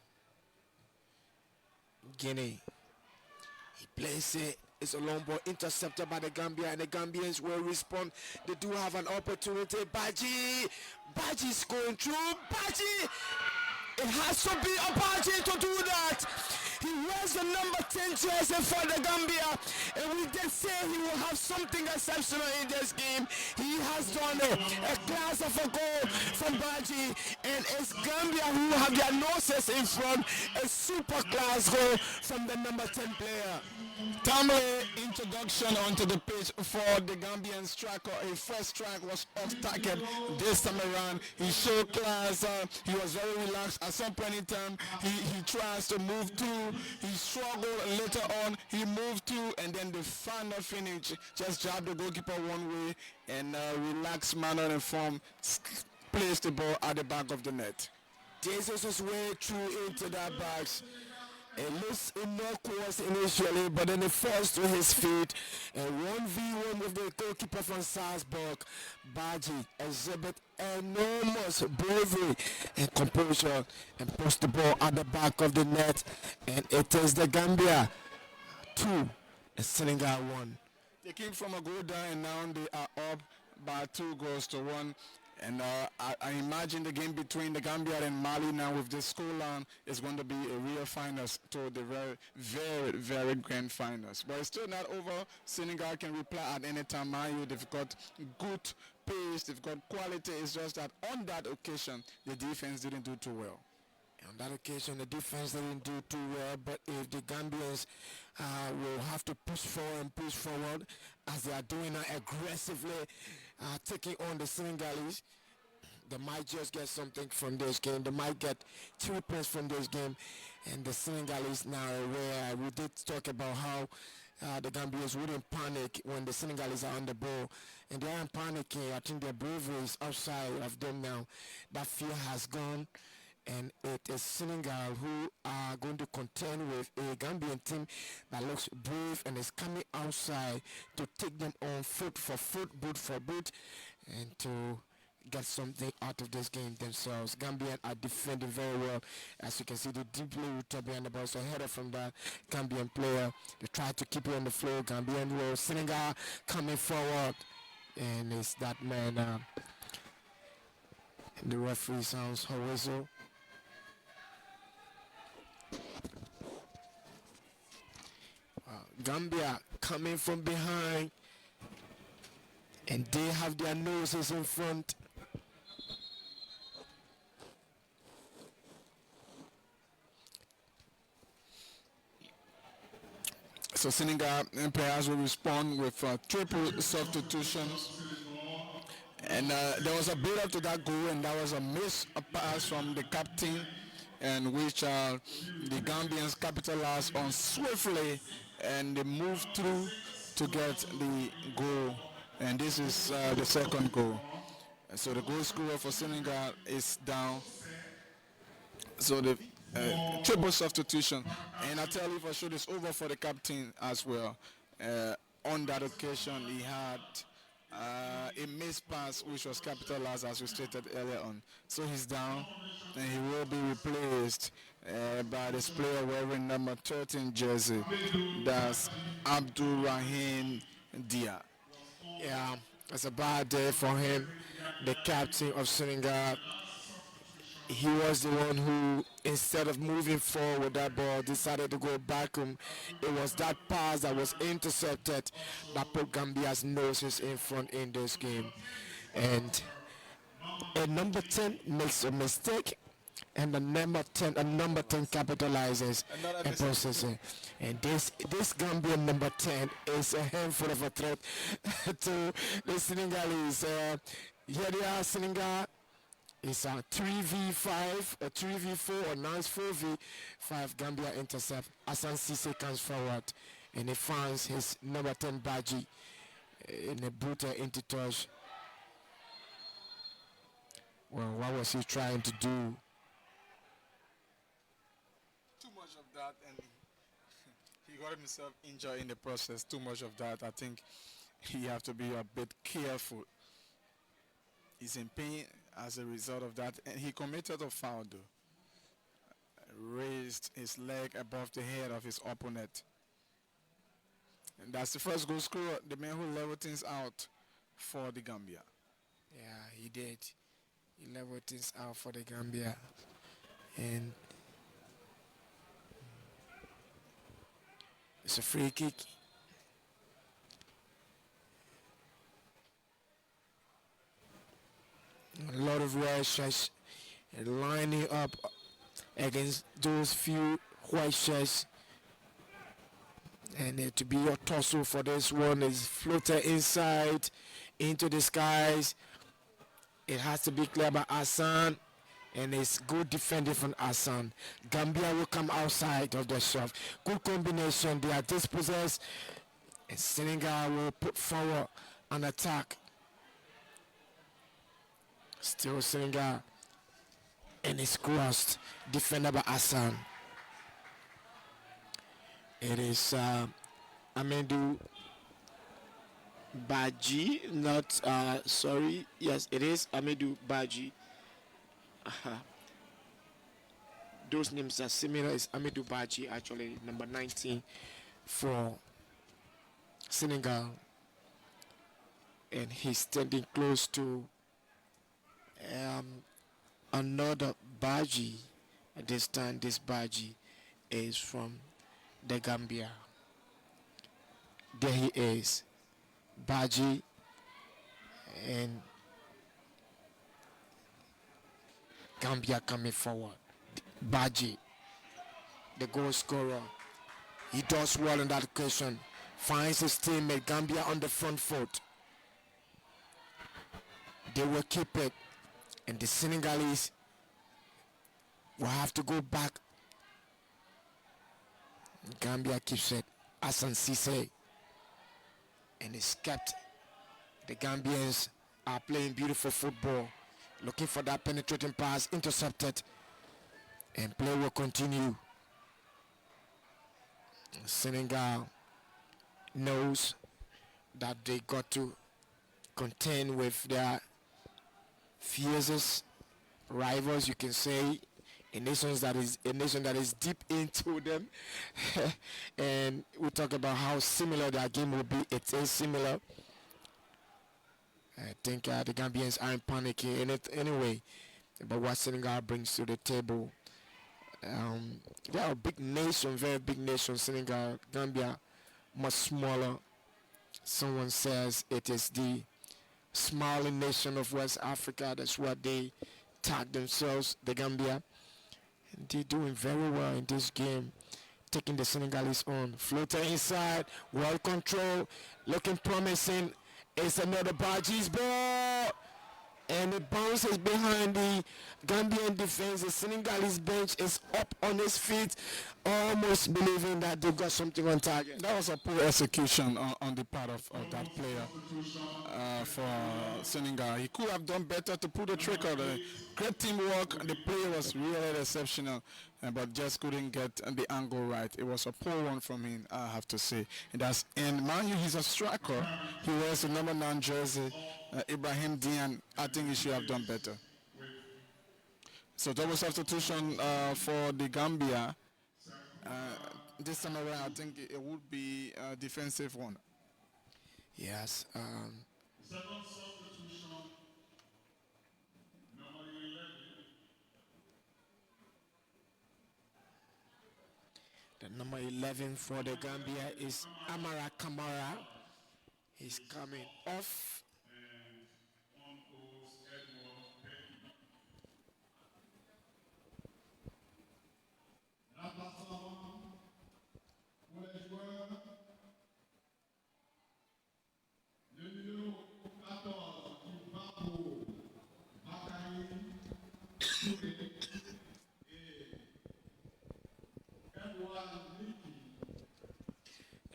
Guinea. He plays it. It's a long ball intercepted by the Gambia, and the Gambians will respond. They do have an opportunity. Baji's going through. Baji! It has to be a Baji to do that. He wears the number 10 jersey for the Gambia, and we did say he will have something exceptional in this game. He has done it. A class of a goal from Baji, and it's Gambia who have their noses in front. A super class goal from the number 10 player. Timely introduction onto the pitch for the Gambian striker. A first strike was off target this time around. He showed class. He was very relaxed. At some point in time, he tries to move through. He struggled later on. He moved through, and then the final finish just jabbed the goalkeeper one way, and relaxed manner and form placed the ball at the back of the net. Jesus was way through into that box. It looks innocuous initially, but then it falls to his feet. And 1v1 with the goalkeeper from Salzburg. Baji exhibit enormous bravery and composure and puts the ball at the back of the net. And it is the Gambia 2 and Senegal 1. They came from a goal down, and now they are up by 2-1. And I imagine the game between the Gambia and Mali now with this scoreline is going to be a real finals to the very grand finals. But it's still not over. Senegal can reply at any time. They've got good pace, they've got quality. It's just that on that occasion, the defense didn't do too well. On that occasion, the defense didn't do too well, but if the Gambians will have to push forward as they are doing now aggressively, taking on the Senegalese, they might just get something from this game. They might get 3 points from this game, and the Senegalese now aware. We did talk about how the Gambians wouldn't panic when the Senegalese are on the ball, and they aren't panicking. I think their bravery is outside of them now. That fear has gone. And it is Senegal who are going to contend with a Gambian team that looks brave and is coming outside to take them on foot for foot, boot for boot, and to get something out of this game themselves. Gambian are defending very well. As you can see, they deeply rooted behind the ball. So header from the Gambian player. They try to keep it on the floor. Gambian will. Senegal coming forward. And it's that man. The referee sounds her whistle. Gambia coming from behind, and they have their noses in front. So Senegal players will respond with triple substitutions. And there was a build up to that goal, and that was a miss pass from the captain, and which the Gambians capitalized on swiftly, and they moved through to get the goal. And this is the second goal. So the goal scorer for Senegal is down. So the triple substitution. And I tell you for sure, it's over for the captain as well. On that occasion, he had a missed pass which was capitalized as we stated earlier on. So he's down and he will be replaced by this player wearing number 13 jersey. That's Abdul Rahim Dia. Yeah, it's a bad day for him, the captain of Senegal. He was the one who, instead of moving forward with that ball, decided to go back home. It was that pass that was intercepted that put Gambia's noses in front in this game. And number 10 makes a mistake, and the number 10 capitalizes Another and mistake. processes. And this Gambian number 10 is a handful of a threat to the Senegalese. Here they are, Senegal. It's a 3v5, a 3v4, a nice 4v5. Gambia intercept. Hassan Cisse comes forward and he finds his number 10 Baji in a brutal intertouch. Well, what was he trying to do? Too much of that, and he got himself injured in the process. Too much of that. I think he have to be a bit careful. He's in pain as a result of that, and he committed a foul though. Raised his leg above the head of his opponent. And that's the first goal scorer, the man who leveled things out for the Gambia. Yeah, he did. He leveled things out for the Gambia. And it's a free kick. A lot of red shirts lining up against those few white shirts. And to be your torso for this one is floated inside into the skies. It has to be clear by Hassan, and it's good defending from Hassan. Gambia will come outside of the shot. Good combination. They are dispossessed, and Senegal will put forward an attack. Still Senegal, and it's crossed. Defended by Hassan. It is Amadou Baji, not sorry. Yes, it is Amadou Baji. Those names are similar. It's Amadou Baji, actually, number 19 for Senegal. And he's standing close to another Baji. At this time, this Baji is from the Gambia. There he is, Baji, and Gambia coming forward. Baji, the goal scorer, he does well in that occasion. Finds his teammate Gambia on the front foot. They will keep it, and the Senegalese will have to go back. Gambia keeps it. Hassan Cisse, and it's kept. The Gambians are playing beautiful football, looking for that penetrating pass, intercepted, and play will continue. Senegal knows that they got to contend with their fiercest rivals, you can say, a nation that is deep into them. And we talk about how similar their game will be. It is similar. I think the Gambians aren't panicking in it anyway. But what Senegal brings to the table, they are a big nation, very big nation. Senegal, Gambia, much smaller. Someone says it is the smiling nation of West Africa. That's what they tag themselves, the Gambia. And they're doing very well in this game, taking the Senegalese on. Floater inside, well controlled, looking promising. It's another Baji's ball, and it bounces behind the Gambian defense. The Senegalese bench is up on his feet, almost believing that they've got something on target. That was a poor execution on the part of that player for Senegal. He could have done better to pull the trick out. Great teamwork. The play was really exceptional but just couldn't get the angle right. It was a poor one from him, I have to say. And mind you, he's a striker. He wears the number 9 jersey. Ibrahim Dian, I think he should have done better. So double substitution for the Gambia. This time around, I think it would be a defensive one. Yes. The number 11 for the Gambia is Amara Kamara. He's coming off.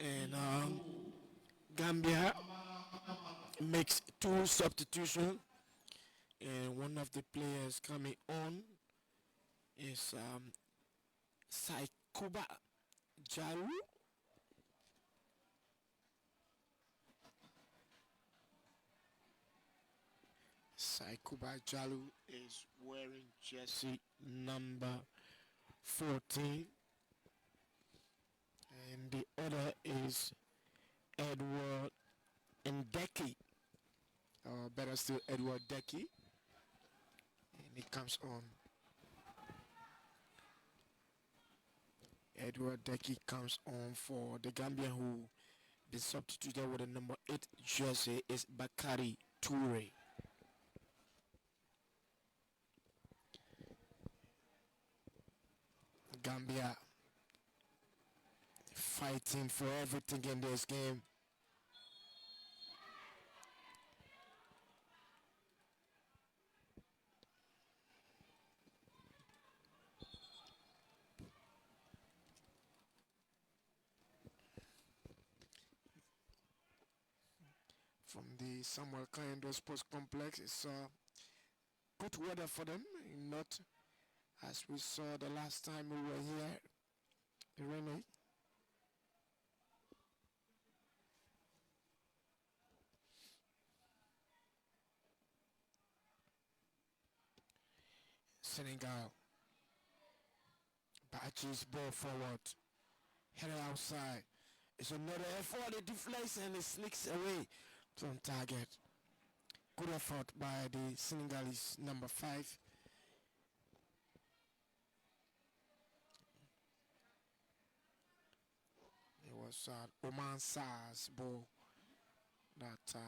And Gambia makes 2 substitutions, and one of the players coming on is Saikuba Jaru. Saikuba Jalu is wearing jersey number 14, and the other is Edward Ndeki, or better still Edward Deki, and it comes on. Edward Deki comes on for the Gambian, who the substitute with the number 8 jersey is Bakari Toure. Gambia fighting for everything in this game. From the Samuel Kayendo Sports Complex, it's good weather for them, not as we saw the last time we were here, rainy. Senegal, Bachi's ball forward, headed outside. It's another effort, it deflects and it slicks away from target. Good effort by the Senegalese number 5. It was Oman Sarr's ball that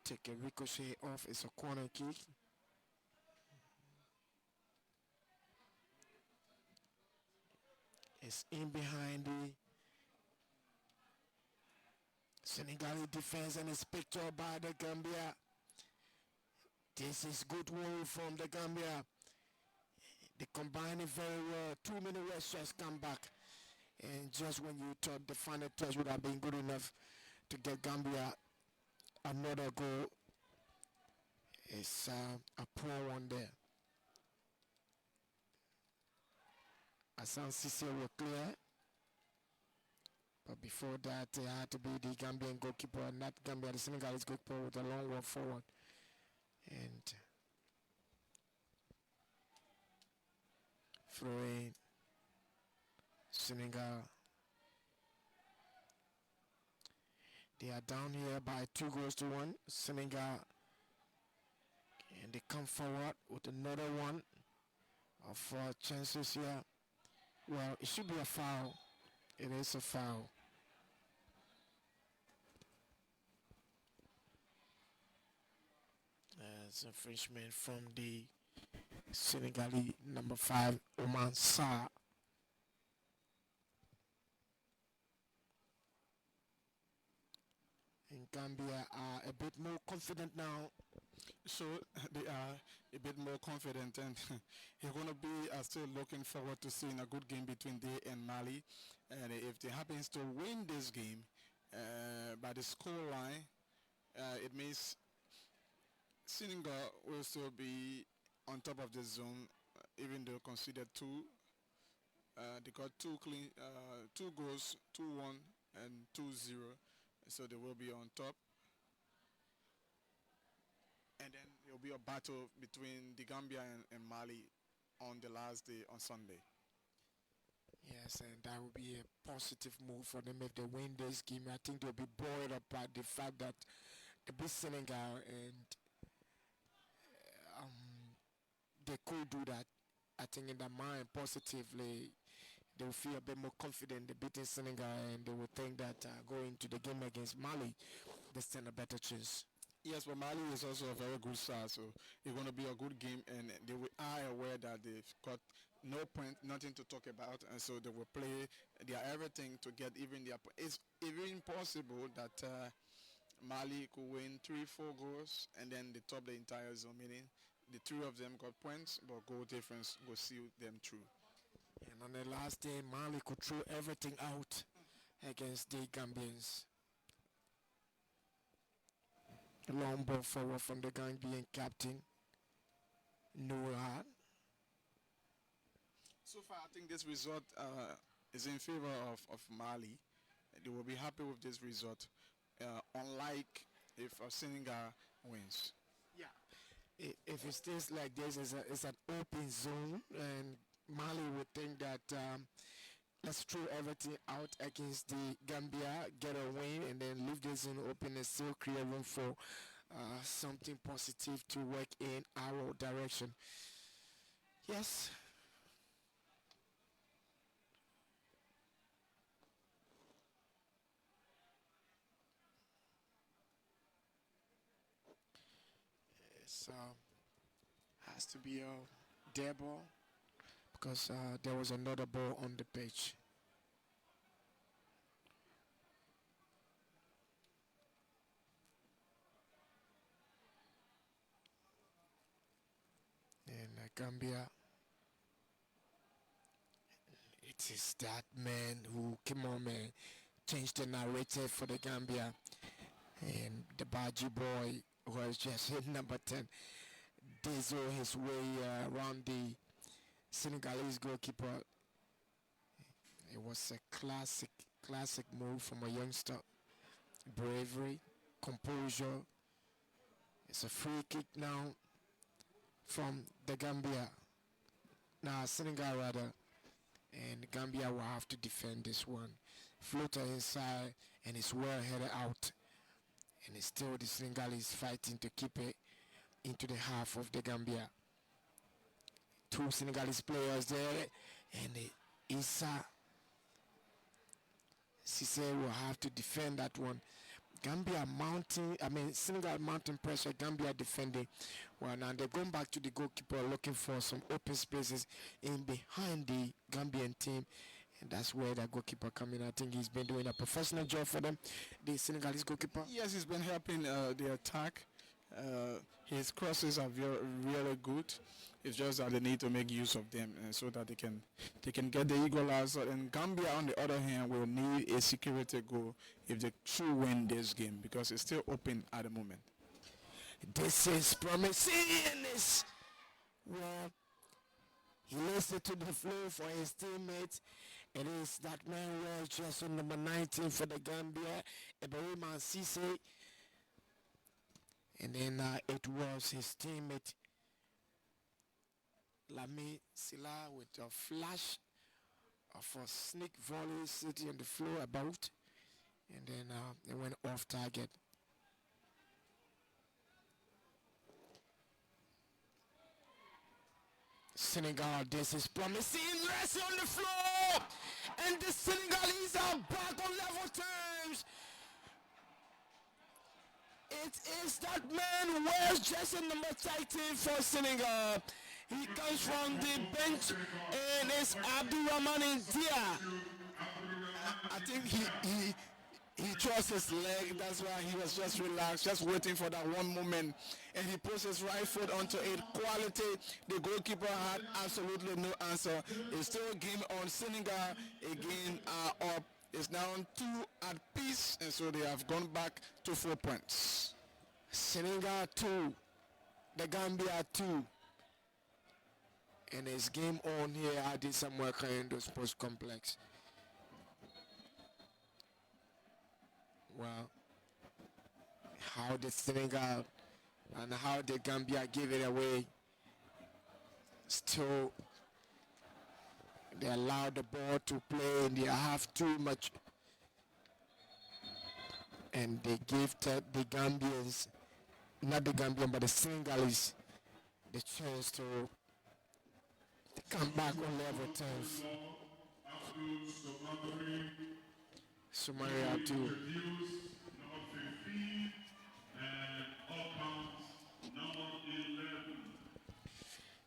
take a ricochet off. It's a corner kick. It's in behind the Senegalese defense, and it's picked up by the Gambia. This is good work from the Gambia. They combine it very well. 2 minute rest just come back. And just when you thought the final touch would have been good enough to get Gambia another goal, it's a poor one there. Hassan Cisse were clear. But before that, it had to be the Gambian goalkeeper, not Gambia, the Senegalese goalkeeper with a long walk forward. And throwing Senegal. They are down here by 2-1. Senegal. And they come forward with another one of chances here. Well, it should be a foul. It is a foul. It's an infringement from the Senegalese number 5, Oman Sarr. And Gambia are a bit more confident now. So they are a bit more confident, and you're going to be still looking forward to seeing a good game between they and Mali. And if they happens to win this game by the score line, it means Senegal will still be on top of the zone, even though considered 2 They got two goals, 2-1 and 2-0. So they will be on top. And then there will be a battle between the Gambia and Mali on the last day on Sunday. Yes, and that would be a positive move for them if they win this game. I think they'll be buoyed up by the fact that they beat Senegal and they could do that. I think in their mind positively they will feel a bit more confident they beating Senegal and they will think that going to the game against Mali they stand a better chance. Yes, but Mali is also a very good side, so it's going to be a good game, and are aware that they've got no point, nothing to talk about, and so they will play their everything to get even their. It's even possible that Mali could win 3-4 goals, and then they top the entire zone, meaning the three of them got points, but goal difference will see them through. And on the last day, Mali could throw everything out against the Gambians. Long ball forward from the Gambian captain, Noah. So far, I think this result is in favor of Mali. They will be happy with this result, unlike if Senegal wins. Yeah. If it stays like this, it's an open zone, and Mali would think that let's throw everything out against the Gambia, get a win, and then leave this zone open and still create room for something positive to work in our direction. Yes. So has to be a dead ball because there was another ball on the pitch. And Gambia, it is that man who came on, man, changed the narrative for the Gambia. And the Baji boy was just hit number 10. Dizzle his way around the Senegalese goalkeeper. It was a classic move from a youngster. Bravery, composure. It's a free kick now from the Gambia. Now Senegal rather. And Gambia will have to defend this one. Floater inside and it's well headed out. And it's still the Senegalese fighting to keep it into the half of the Gambia. Two Senegalese players there, and Issa Cisse will have to defend that one. Senegal mounting pressure, Gambia defending. Well, now they're going back to the goalkeeper looking for some open spaces in behind the Gambian team. And that's where the goalkeeper coming. I think he's been doing a professional job for them, the Senegalese goalkeeper. Yes, he's been helping the attack. His crosses are really good. It's just that they need to make use of them so that they can get the equalizer. And Gambia, on the other hand, will need a security goal if they should win this game because it's still open at the moment. This is promising. Well, he listened to the flow for his teammates. It is that man was just on number 19 for the Gambia, Ibrahima Cisse. And then it was his teammate Lami Silla with a flash of a sneak volley sitting on the floor about. And then it went off target. Senegal, this is promising. Rest on the floor. And the Senegalese are back on level terms. It is that man who wears jersey number 13 for Senegal. He comes from the bench and it's Abdulrahman India. I think he trusts his leg. That's why he was just relaxed, just waiting for that one moment. And he puts his right foot onto it. Quality. The goalkeeper had absolutely no answer. It's still a game on. Senegal again are up. It's now 2 at peace, and so they have gone back to 4 points. Senegal 2, the Gambia 2. And it's game on here at the Samuel Kayendo Sports Complex. Well, how the Senegal and how the Gambia gave it away. Still, they allowed the ball to play and they have too much. And they gave the Gambians, not the Gambian, but the Senegalese, the chance to come back on level terms. Sumari Abdul.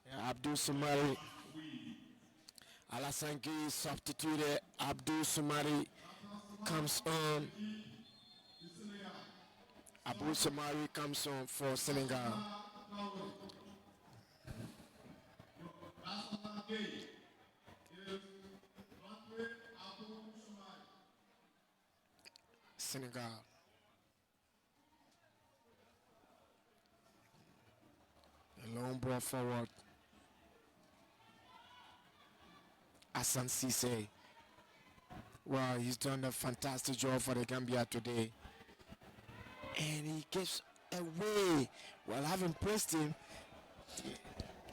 Yeah, Abdul Sumari. Alasanki substituted. Abdul Sumari comes on. Abdul Sumari comes on for Senegal. Senegal. A long ball forward. Hassan Cisse. Well, he's done a fantastic job for the Gambia today. And he gives away. Well, having pressed him.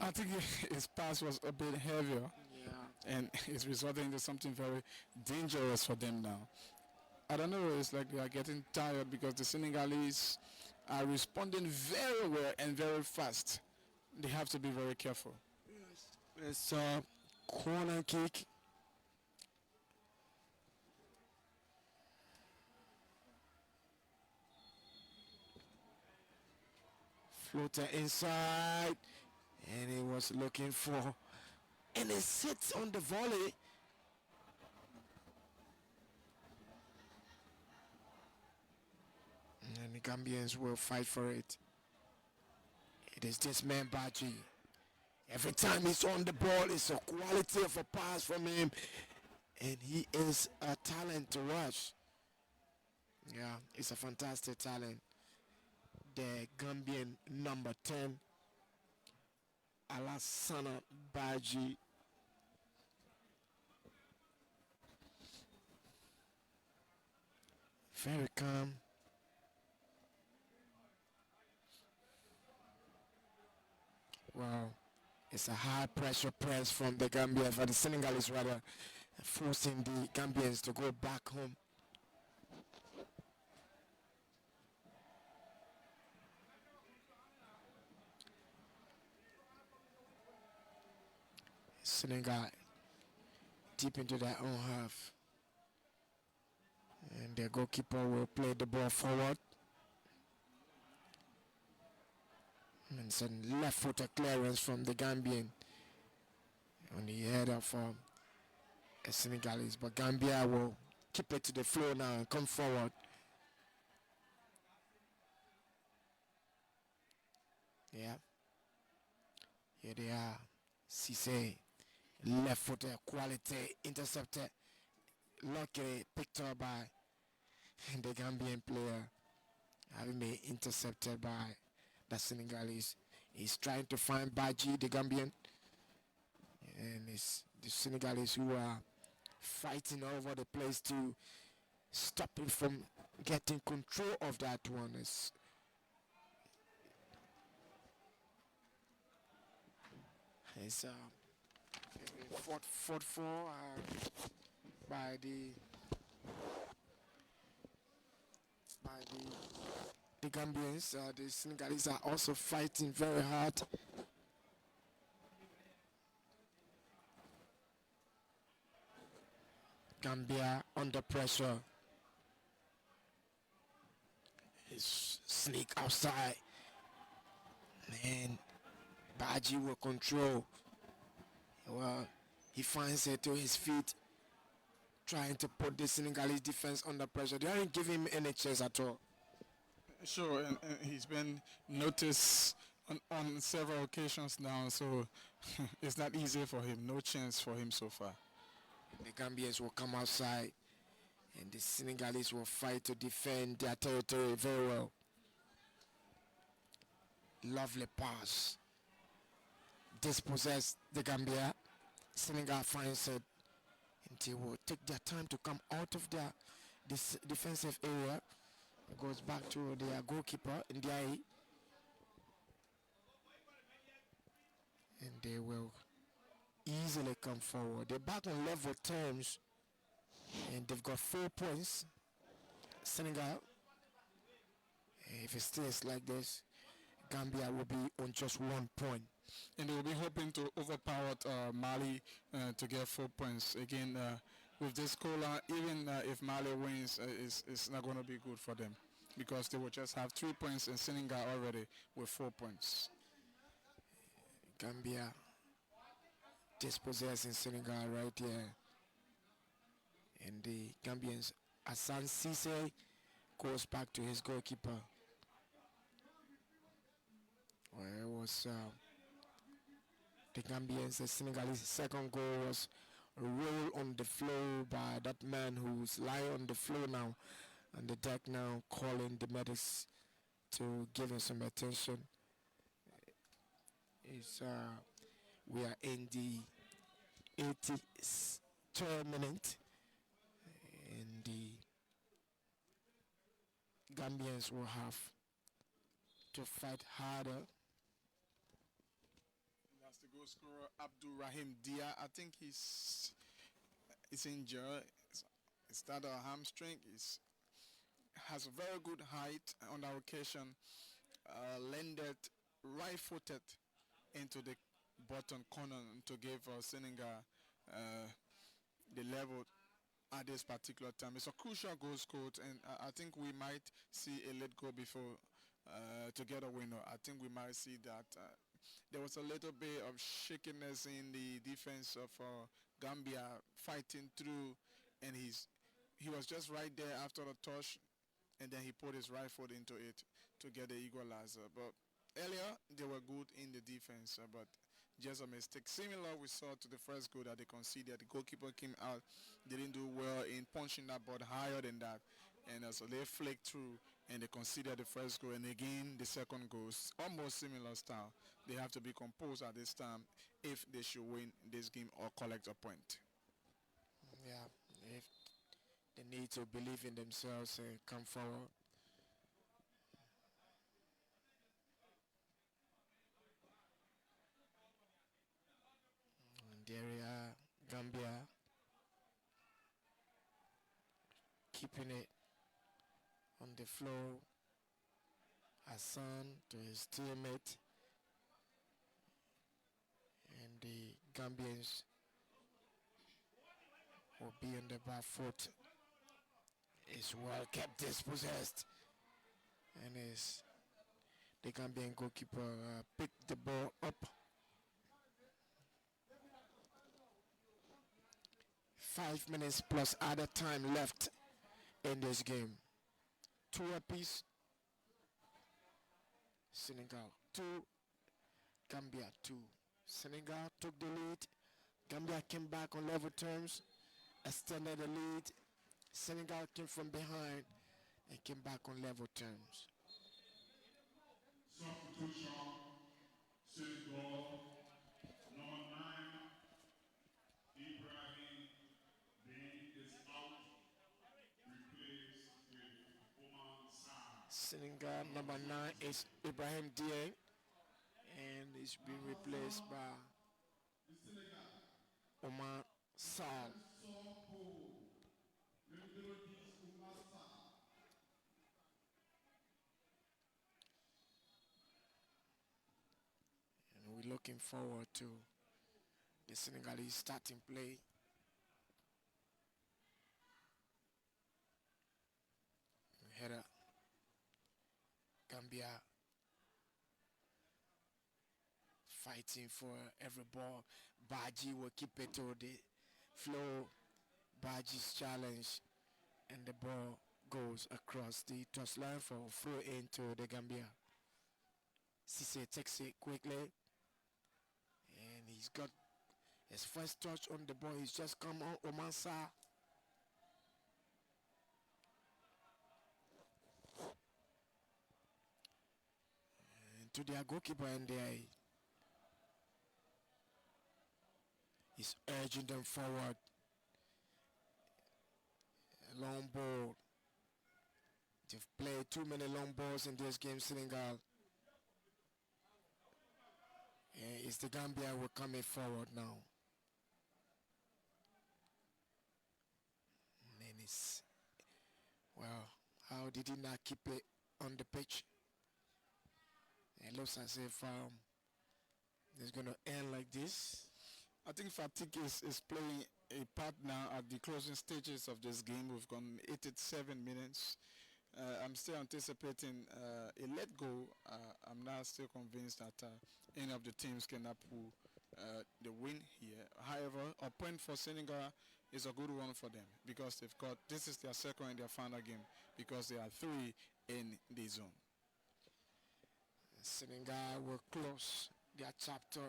I think his pass was a bit heavier. Yeah. And it's resulting into something very dangerous for them now. I don't know, it's like they are getting tired because the Senegalese are responding very well and very fast. They have to be very careful. It's a corner kick. Floater inside. And he was looking for. And it sits on the volley. And the Gambians will fight for it. It is this man Baji. Every time he's on the ball, it's a quality of a pass from him. And he is a talent to watch. Yeah, it's a fantastic talent. The Gambian number 10, Alassana Baji. Very calm. Wow. It's a high pressure press from the Gambia, for the Senegalese rather, forcing the Gambians to go back home. Senegal deep into their own half. And the goalkeeper will play the ball forward. And some left footer clearance from the Gambian on the head of a Senegalese. But Gambia will keep it to the floor now and come forward. Yeah. Here they are. Cisse. Left footer quality intercepted. Luckily picked up by the Gambian player. Having been intercepted by the Senegalese. He's trying to find Baji, the Gambian. And it's the Senegalese who are fighting all over the place to stop him from getting control of that one. It's fought for by the Gambians. The Senegalese are also fighting very hard. Gambia under pressure. It's sneak outside. And Baji will control. Well, he finds it to his feet, trying to put the Senegalese defense under pressure. They aren't giving him any chance at all. Sure, and he's been noticed on several occasions now, so it's not easy for him. No chance for him so far. The Gambians will come outside, and the Senegalese will fight to defend their territory very well. Lovely pass. dispossess the Gambia. Senegal finds it, and they will take their time to come out of their this defensive area. It goes back to their goalkeeper in the eye, and they will easily come forward. They're back on level terms, and they've got 4 points. Senegal, if it stays like this, Gambia will be on just 1 point. And they will be hoping to overpower Mali to get 4 points. Again, with this scoreline, even if Mali wins, it's not going to be good for them because they will just have 3 points and Senegal already with 4 points. Gambia dispossessing Senegal right here. And the Gambians, Hassan Cisse goes back to his goalkeeper. Well, it was the Gambians, the Senegalese second goal was a roll on the floor by that man who's lying on the floor now, on the deck now, calling the medics to give him some attention. It's, we are in the 83rd minute, and the Gambians will have to fight harder. That's the goal scorer, Abdul Rahim Dia. I think he's injured. It's that a hamstring. He's has a very good height on that occasion. Landed right-footed into the bottom corner to give Senegal the level at this particular time. It's a crucial goal scored, and I think we might see a late goal before to get a winner. I think we might see that there was a little bit of shakiness in the defense of Gambia fighting through, and he was just right there after the touch, and then he put his right foot into it to get the equalizer. But earlier they were good in the defense, but just a mistake. Similar we saw to the first goal that they conceded. The goalkeeper came out, they didn't do well in punching that ball higher than that, and so they flaked through and they conceded the first goal. And again the second goal, almost similar style. They have to be composed at this time if they should win this game or collect a point. Yeah, if they need to believe in themselves and come forward. And there we are, Gambia keeping it on the floor. Hassan to his teammate, and the Gambians will be on the back foot. Is well kept dispossessed, and is the Gambian goalkeeper picked the ball up. 5 minutes plus other time left in this game. 2 apiece. Senegal 2, Gambia 2. Senegal took the lead. Gambia came back on level terms, extended the lead. Senegal came from behind and came back on level terms. Substitution, Senegal, number 9, Ibrahim Bean is out, replaced with Oman Sarr. Senegal number 9 is Ibrahim Dieng, and he's been replaced by Oman Sarr. And we're looking forward to the Senegalese starting play. Header, Gambia fighting for every ball. Baji will keep it to the floor. Baji's challenge, and the ball goes across the touchline for a throw into the Gambia. Cisse takes it quickly, and he's got his first touch on the ball. He's just come on Oman Sarr. And to their goalkeeper, and they He's urging them forward. A long ball. They've played too many long balls in this game, Senegal. And it's the Gambia who are coming forward now. Menace. Well, how did he not keep it on the pitch? It looks as if it's going to end like this. I think fatigue is playing a part now at the closing stages of this game. We've gone 87 minutes. I'm still anticipating a let go. I'm not still convinced that any of the teams can pull the win here. However, a point for Senegal is a good one for them because this is their second and their final game because they are 3 in the zone. Senegal will close their chapter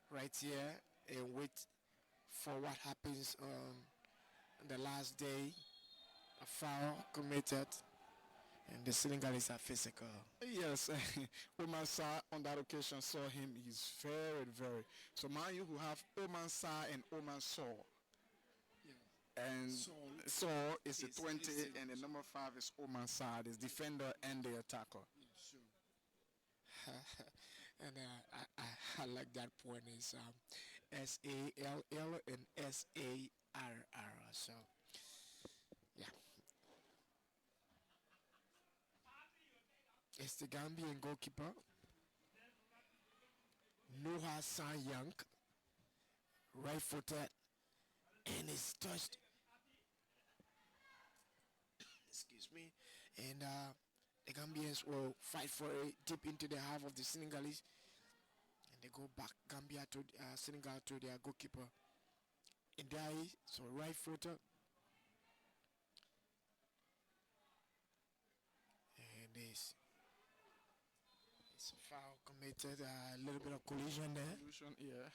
right here and wait for what happens on the last day. A foul committed, and the Senegalese are physical. Yes, Oman Sarr on that occasion saw him. He's very, very. So mind you who have Oman Sarr and Oman Saw. And Saw is the 20 and the number 5 is Oman Sarr, the defender and the attacker. And I like that point is SALL and SARR. So, yeah. It's the Gambian goalkeeper, Noah San-Young, right-footed, and is touched. Excuse me. And the Gambians will fight for it deep into the half of the Senegalese, and they go back Gambia to Senegal to their goalkeeper. And there is so right footer, and it's a foul committed. A little bit of collision there. Yeah.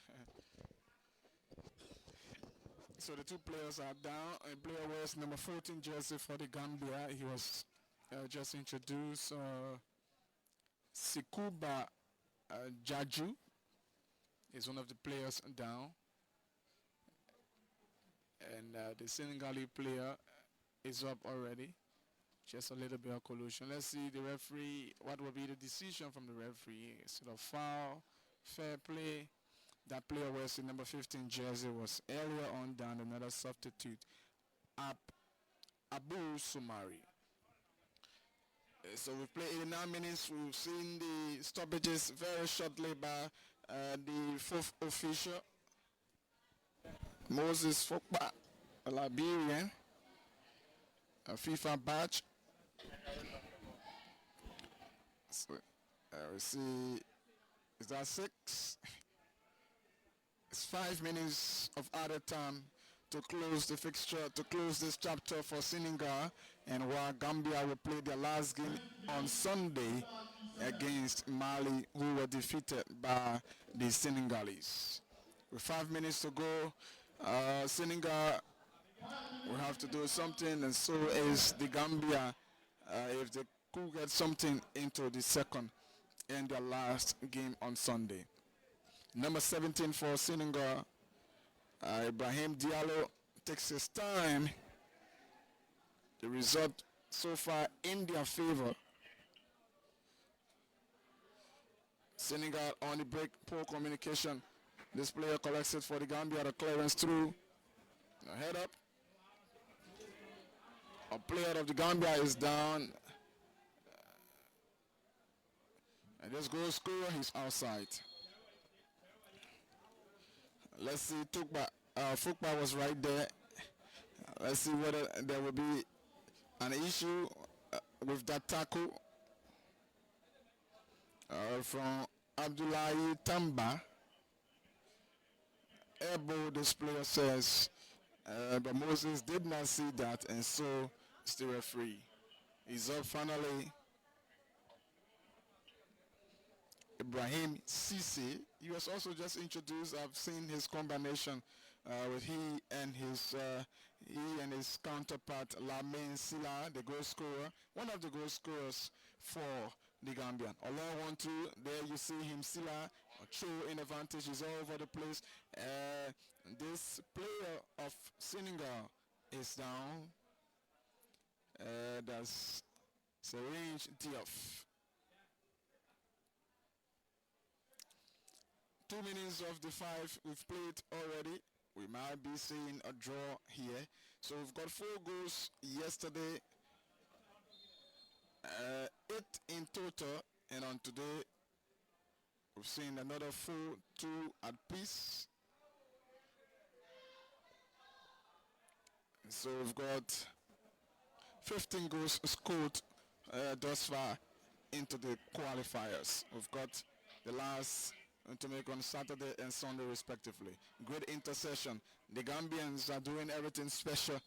So the two players are down. A player wears number 14 jersey for the Gambia. He was just introduced. Sikuba Jaju is one of the players down. And the Senegalese player is up already. Just a little bit of collusion. Let's see the referee. What will be the decision from the referee? Is it a foul? Fair play? That player wears the number 15 jersey was earlier on down. Another substitute, Abu Sumari. So we play 89 minutes. We've seen the stoppages very shortly by the fourth official, Moses Fokba, a Liberian, a FIFA badge. So we see, is that 6? It's 5 minutes of added time to close the fixture, to close this chapter for Senegal, and while Gambia will play their last game on Sunday against Mali, who were defeated by the Senegalese. With 5 minutes to go, Senegal will have to do something, and so is the Gambia if they could get something into the second and their last game on Sunday. Number 17 for Senegal, Ibrahim Diallo takes his time. The result so far in their favor. Senegal on the break, poor communication. This player collects it for the Gambia, the clearance through. A head up. A player of the Gambia is down. And this goal scorer, he's outside. Let's see, Fukba was right there. Let's see whether there will be an issue with that tackle from Abdullahi Tamba. Elbow, this player says, but Moses did not see that, and so it's the referee. He's up finally. Ibrahim Sisi. He was also just introduced. I've seen his combination with he and his counterpart Lamine Silla, the goal scorer, one of the goal scorers for the Gambian. Along 1-2, there you see him Silla throw-in advantage is all over the place. This player of Senegal is down. That's Serge Diop. 2 minutes of the 5 we've played already. We might be seeing a draw here. So we've got 4 goals yesterday, 8 in total, and on today we've seen another 4, 2 at peace. So we've got 15 goals scored thus far into the qualifiers. We've got the last to make on Saturday and Sunday respectively. Great intercession. The Gambians are doing everything special.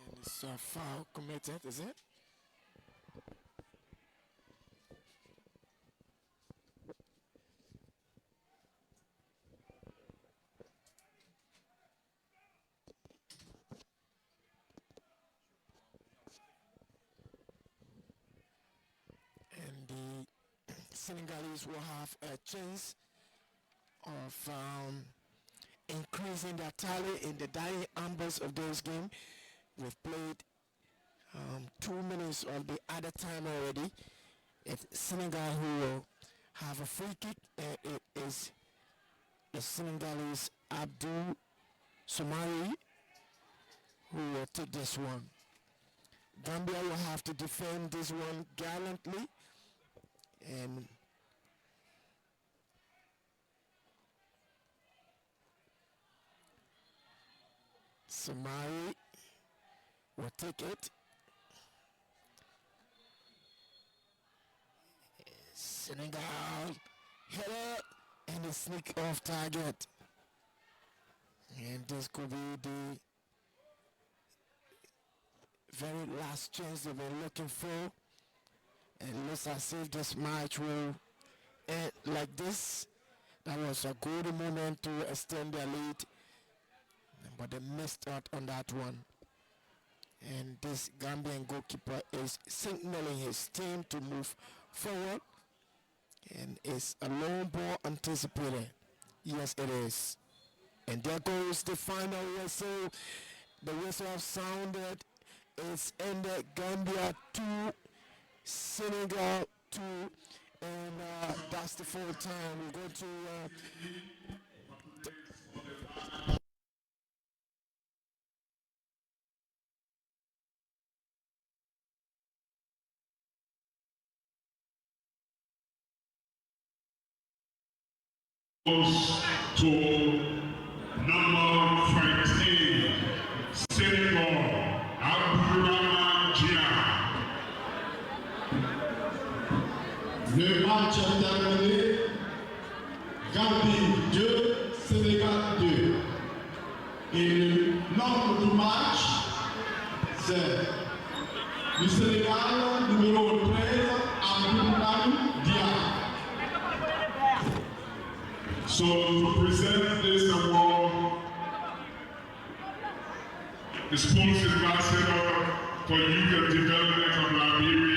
And it's a foul committed, is it? And the Senegalese will have a chance of increasing their tally in the dying embers of this game. We've played 2 minutes of the other time already. It's Senegal who will have a free kick. It is the Senegalese Abdul Somari who will take this one. Gambia will have to defend this one gallantly, and Somari will take it. Senegal hit it and a sneak off target. And this could be the very last chance they've been looking for. And it looks as if this match will end like this. That was a good moment to extend their lead, but they missed out on that one. And this Gambian goalkeeper is signaling his team to move forward. And it's a long ball anticipated. Yes, it is. And there goes the final whistle. The whistle has sounded. It's ended. Gambia 2, Senegal 2. And that's the full time. We're going to goes to number 13, Senegal, Abdurrahman Dia. Le match est terminé. Gambie 2, Sénégal 2. Et le nombre du match, c'est le Sénégal numéro 13, Abdurrahman Dia. So to present this award, the Sports Ambassador for Youth and Development of Liberia,